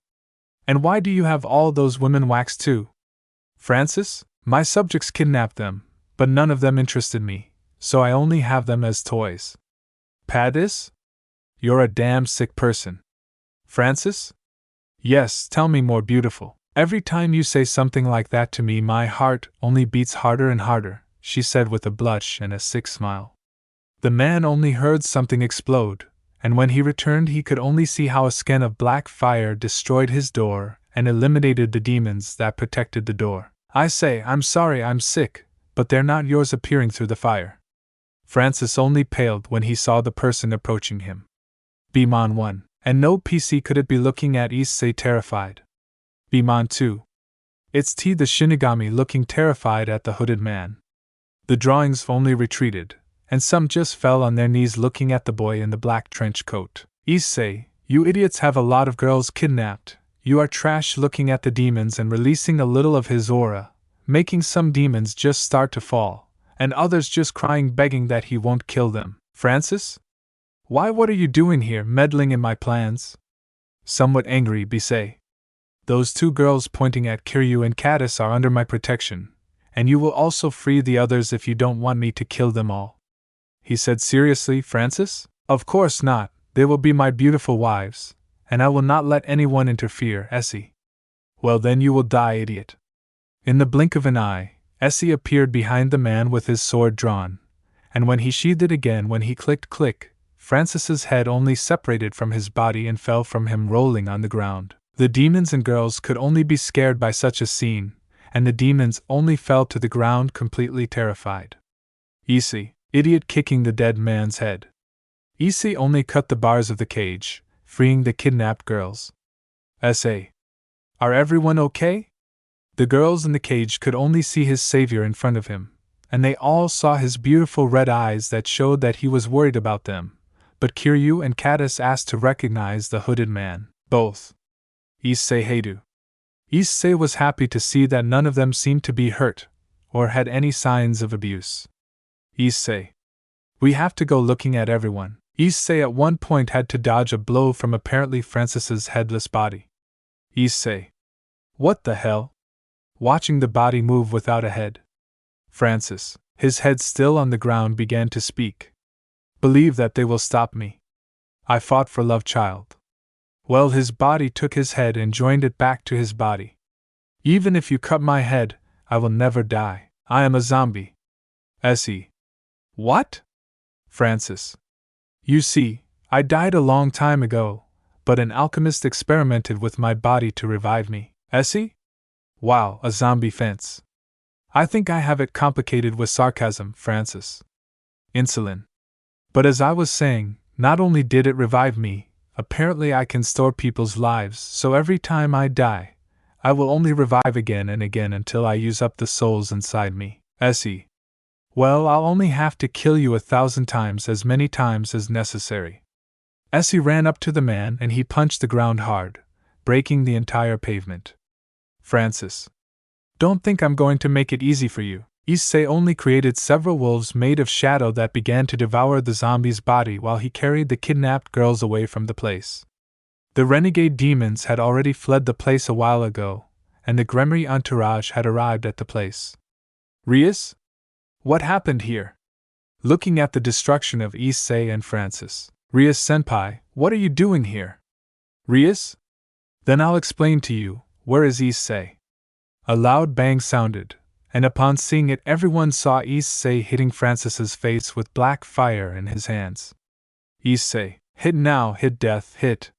And why do you have all those women waxed too? Francis, my subjects kidnapped them, but none of them interested me, so I only have them as toys. Padis? You're a damn sick person. Francis? Yes, tell me more, beautiful. Every time you say something like that to me, my heart only beats harder and harder, she said with a blush and a sick smile. The man only heard something explode, and when he returned he could only see how a skein of black fire destroyed his door and eliminated the demons that protected the door. I say, I'm sorry, I'm sick, but they're not yours, appearing through the fire. Francis only paled when he saw the person approaching him. Bimon 1. And no PC could it be, looking at Issei terrified. Bimon 2. It's T the Shinigami, looking terrified at the hooded man. The drawings only retreated, and some just fell on their knees looking at the boy in the black trench coat. Issei, you idiots have a lot of girls kidnapped. You are trash, looking at the demons and releasing a little of his aura, making some demons just start to fall, and others just crying, begging that he won't kill them. Francis? Why, what are you doing here, meddling in my plans? Somewhat angry, Issei. Those two girls pointing at Kiryu and Cadis are under my protection, and you will also free the others if you don't want me to kill them all. He said seriously. Francis? Of course not, they will be my beautiful wives, and I will not let anyone interfere. Issei. Well then you will die, idiot. In the blink of an eye, Issei appeared behind the man with his sword drawn, and when he sheathed it again, when he clicked click, Francis's head only separated from his body and fell from him, rolling on the ground. The demons and girls could only be scared by such a scene, and the demons only fell to the ground completely terrified. Issei, idiot, kicking the dead man's head. Issei only cut the bars of the cage, freeing the kidnapped girls. Issei. Are everyone okay? The girls in the cage could only see his savior in front of him, and they all saw his beautiful red eyes that showed that he was worried about them. But Kiryu and Cadis asked to recognize the hooded man. Both. Issei Heidu. Issei was happy to see that none of them seemed to be hurt, or had any signs of abuse. Issei. We have to go looking at everyone. Issei at one point had to dodge a blow from apparently Francis's headless body. Issei. What the hell? Watching the body move without a head. Francis, his head still on the ground, began to speak. Believe that they will stop me. I fought for love, child. Well, his body took his head and joined it back to his body. Even if you cut my head, I will never die. I am a zombie. Issei. What? Francis. You see, I died a long time ago, but an alchemist experimented with my body to revive me. Issei? Wow, a zombie fence. I think I have it complicated with sarcasm, Francis. Insulin. But as I was saying, not only did it revive me, apparently I can store people's lives, so every time I die, I will only revive again and again until I use up the souls inside me. Issei. Well, I'll only have to kill you 1,000 times, as many times as necessary. Issei ran up to the man and he punched the ground hard, breaking the entire pavement. Francis. Don't think I'm going to make it easy for you. Issei only created several wolves made of shadow that began to devour the zombie's body while he carried the kidnapped girls away from the place. The renegade demons had already fled the place a while ago, and the Gremry entourage had arrived at the place. Rias? What happened here? Looking at the destruction of Issei and Francis. Rias senpai, what are you doing here? Rias? Then I'll explain to you. Where is Issei? A loud bang sounded, and upon seeing it everyone saw Issei hitting Francis's face with black fire in his hands. Issei, hit now, hit death, hit.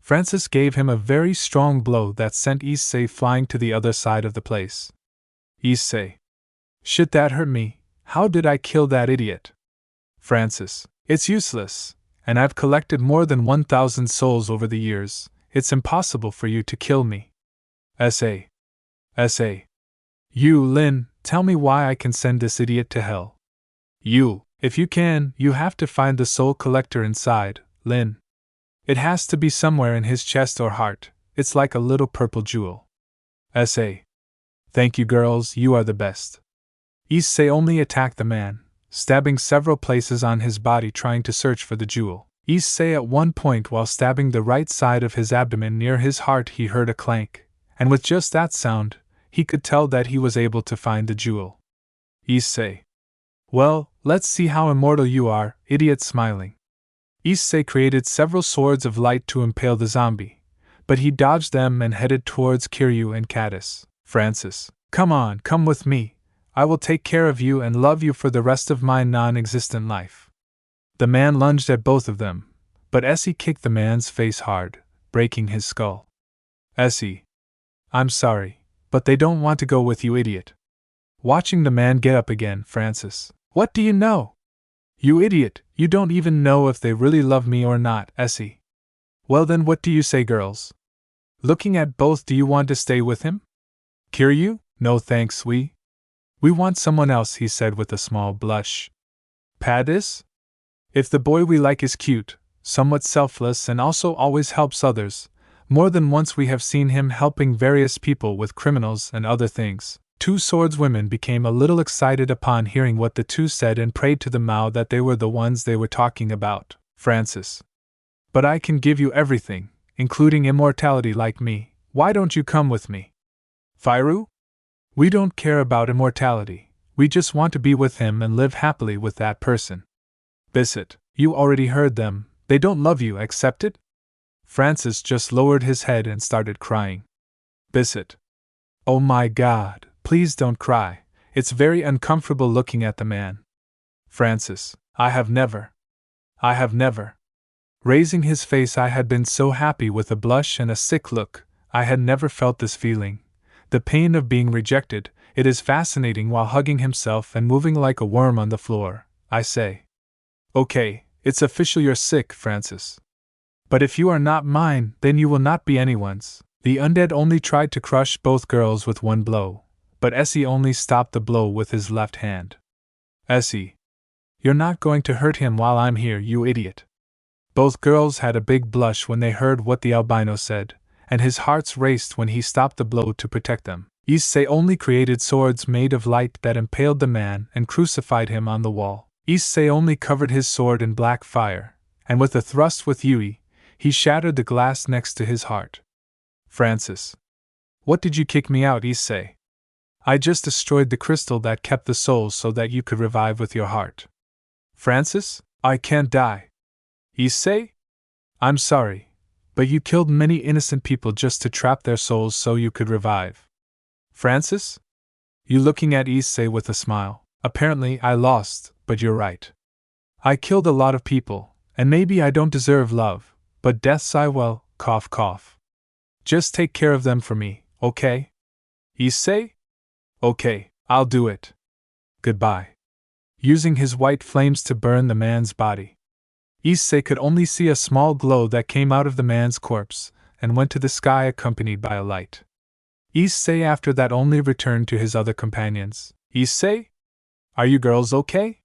Francis gave him a very strong blow that sent Issei flying to the other side of the place. Issei. Shit, that hurt me. How did I kill that idiot? Francis. It's useless, and I've collected more than 1,000 souls over the years. It's impossible for you to kill me. Issei. Issei. You, Lin, tell me why I can send this idiot to hell. You, if you can, you have to find the soul collector inside, Lin. It has to be somewhere in his chest or heart. It's like a little purple jewel. Issei. Thank you, girls, you are the best. Issei only attacked the man, stabbing several places on his body trying to search for the jewel. Issei at one point, while stabbing the right side of his abdomen near his heart, he heard a clank, and with just that sound, he could tell that he was able to find the jewel. Issei. Well, let's see how immortal you are, idiot, smiling. Issei created several swords of light to impale the zombie, but he dodged them and headed towards Kiryu and Caddis. Francis. Come on, come with me. I will take care of you and love you for the rest of my non-existent life. The man lunged at both of them, but Issei kicked the man's face hard, breaking his skull. Issei. I'm sorry, but they don't want to go with you, idiot. Watching the man get up again, Francis. What do you know? You idiot, you don't even know if they really love me or not, Issei. Well then, what do you say, girls? Looking at both, do you want to stay with him? Kiryu? No thanks, we want someone else, he said with a small blush. Caddis? If the boy we like is cute, somewhat selfless, and also always helps others, more than once we have seen him helping various people with criminals and other things. Two swordswomen became a little excited upon hearing what the two said and prayed to the Mao that they were the ones they were talking about. Francis. But I can give you everything, including immortality like me. Why don't you come with me? Firu? We don't care about immortality. We just want to be with him and live happily with that person. Bisset, you already heard them. They don't love you, accept it? Francis just lowered his head and started crying. Bisset. Oh my God, please don't cry. It's very uncomfortable looking at the man. Francis. I have never. Raising his face, I had been so happy with a blush and a sick look. I had never felt this feeling. The pain of being rejected. It is fascinating while hugging himself and moving like a worm on the floor. I say. Okay, it's official, you're sick, Francis. But if you are not mine, then you will not be anyone's. The undead only tried to crush both girls with one blow, but Issei only stopped the blow with his left hand. Issei. You're not going to hurt him while I'm here, you idiot. Both girls had a big blush when they heard what the albino said, and his hearts raced when he stopped the blow to protect them. Issei only created swords made of light that impaled the man and crucified him on the wall. Issei only covered his sword in black fire, and with a thrust with Yui, he shattered the glass next to his heart. Francis. What did you kick me out, Issei? I just destroyed the crystal that kept the souls so that you could revive with your heart. Francis, I can't die. Issei? I'm sorry, but you killed many innocent people just to trap their souls so you could revive. Francis? You looking at Issei with a smile. Apparently I lost, but you're right. I killed a lot of people, and maybe I don't deserve love, but deaths I will, cough cough. Just take care of them for me, okay? Issei? Okay, I'll do it. Goodbye. Using his white flames to burn the man's body. Issei could only see a small glow that came out of the man's corpse, and went to the sky accompanied by a light. Issei after that only returned to his other companions. Issei? Are you girls okay?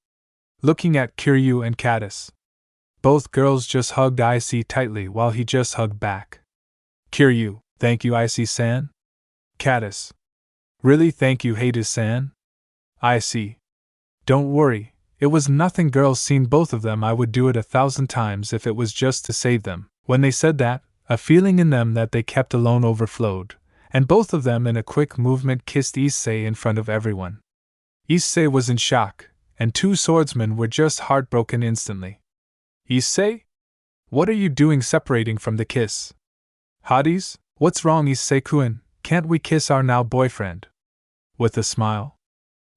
Looking at Kiryu and Caddis. Both girls just hugged Issei tightly while he just hugged back. Kiryu, thank you, Issei-san. Caddis. Really, thank you, Hades-san. Issei. Don't worry. It was nothing, girls. Seen both of them, I would do it 1,000 times if it was just to save them. When they said that, a feeling in them that they kept alone overflowed, and both of them in a quick movement kissed Issei in front of everyone. Issei was in shock, and two swordsmen were just heartbroken instantly. Issei? What are you doing separating from the kiss? Hades, what's wrong, Issei-kun? Can't we kiss our now boyfriend? With a smile.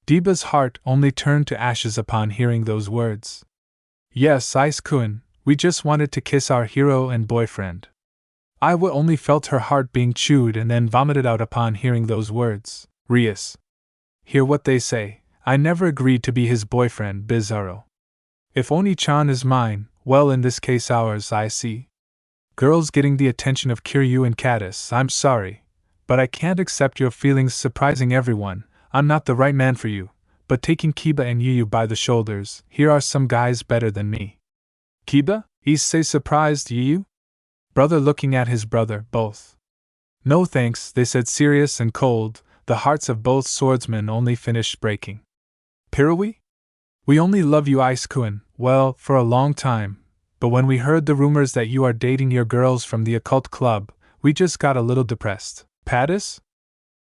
Deba's heart only turned to ashes upon hearing those words. Yes, Issei-kun, we just wanted to kiss our hero and boyfriend. Iwa only felt her heart being chewed and then vomited out upon hearing those words. Rias. hear what they say. I never agreed to be his boyfriend, Bizarro. If Oni-chan is mine, well, in this case ours, I see. Girls getting the attention of Kiryu and Caddis, I'm sorry, but I can't accept your feelings surprising everyone. I'm not the right man for you, but taking Kiba and Yu by the shoulders, here are some guys better than me. Kiba? Issei surprised Yu? Brother looking at his brother, both. No thanks, they said serious and cold, the hearts of both swordsmen only finished breaking. Pirui? We only love you, Ice-kun, well, for a long time, but when we heard the rumors that you are dating your girls from the occult club, we just got a little depressed. Pattis?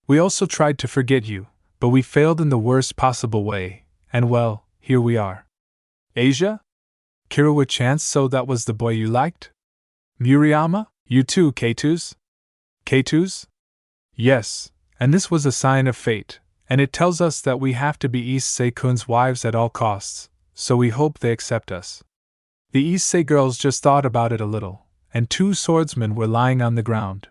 We also tried to forget you, but we failed in the worst possible way, and well, here we are. Asia? Kiriwa-chan, so that was the boy you liked? Murayama? You too, K2s? K2s? Yes, and this was a sign of fate, and it tells us that we have to be Issei-kun's wives at all costs, so we hope they accept us. The Issei girls just thought about it a little, and two swordsmen were lying on the ground.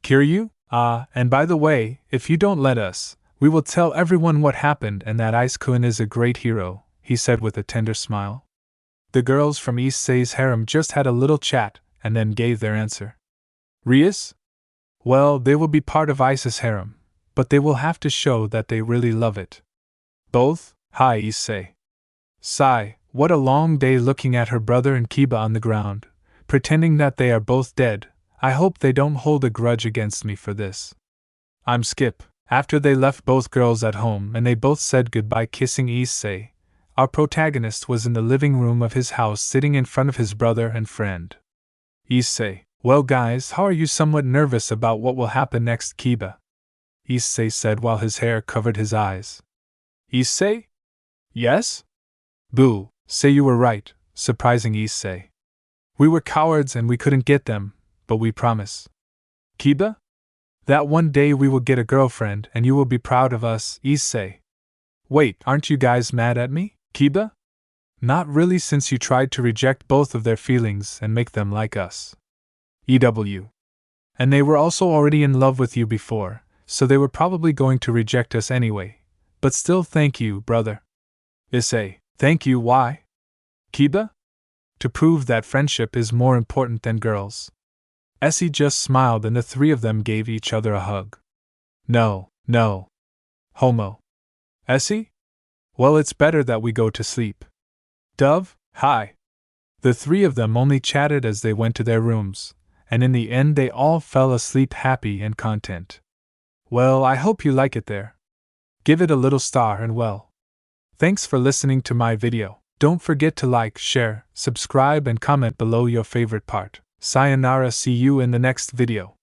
Kiryu? And by the way, if you don't let us, we will tell everyone what happened and that Ice-kun is a great hero, he said with a tender smile. The girls from Issei's harem just had a little chat, and then gave their answer. Rias? Well, they will be part of Ice's harem, but they will have to show that they really love it. Both? Hi, Issei. Sigh, what a long day looking at her brother and Kiba on the ground, pretending that they are both dead. I hope they don't hold a grudge against me for this. I'm Skip. After they left both girls at home and they both said goodbye kissing Issei, our protagonist was in the living room of his house sitting in front of his brother and friend. Issei, well guys, how are you? Somewhat nervous about what will happen next, Kiba? Issei said while his hair covered his eyes. Issei? Yes? Boo, say you were right, surprising Issei. We were cowards and we couldn't get them, but we promise. Kiba? That one day we will get a girlfriend and you will be proud of us, Issei. Wait, aren't you guys mad at me, Kiba? Not really, since you tried to reject both of their feelings and make them like us. EW. And they were also already in love with you before, so they were probably going to reject us anyway. But still, thank you, brother. Issei, thank you, why? Kiba? To prove that friendship is more important than girls. Issei just smiled and the three of them gave each other a hug. No. Homo. Issei? Well, it's better that we go to sleep. Dove, hi. The three of them only chatted as they went to their rooms, and in the end they all fell asleep happy and content. Well, I hope you like it there. Give it a little star and well. Thanks for listening to my video. Don't forget to like, share, subscribe and comment below your favorite part. Sayonara, see you in the next video.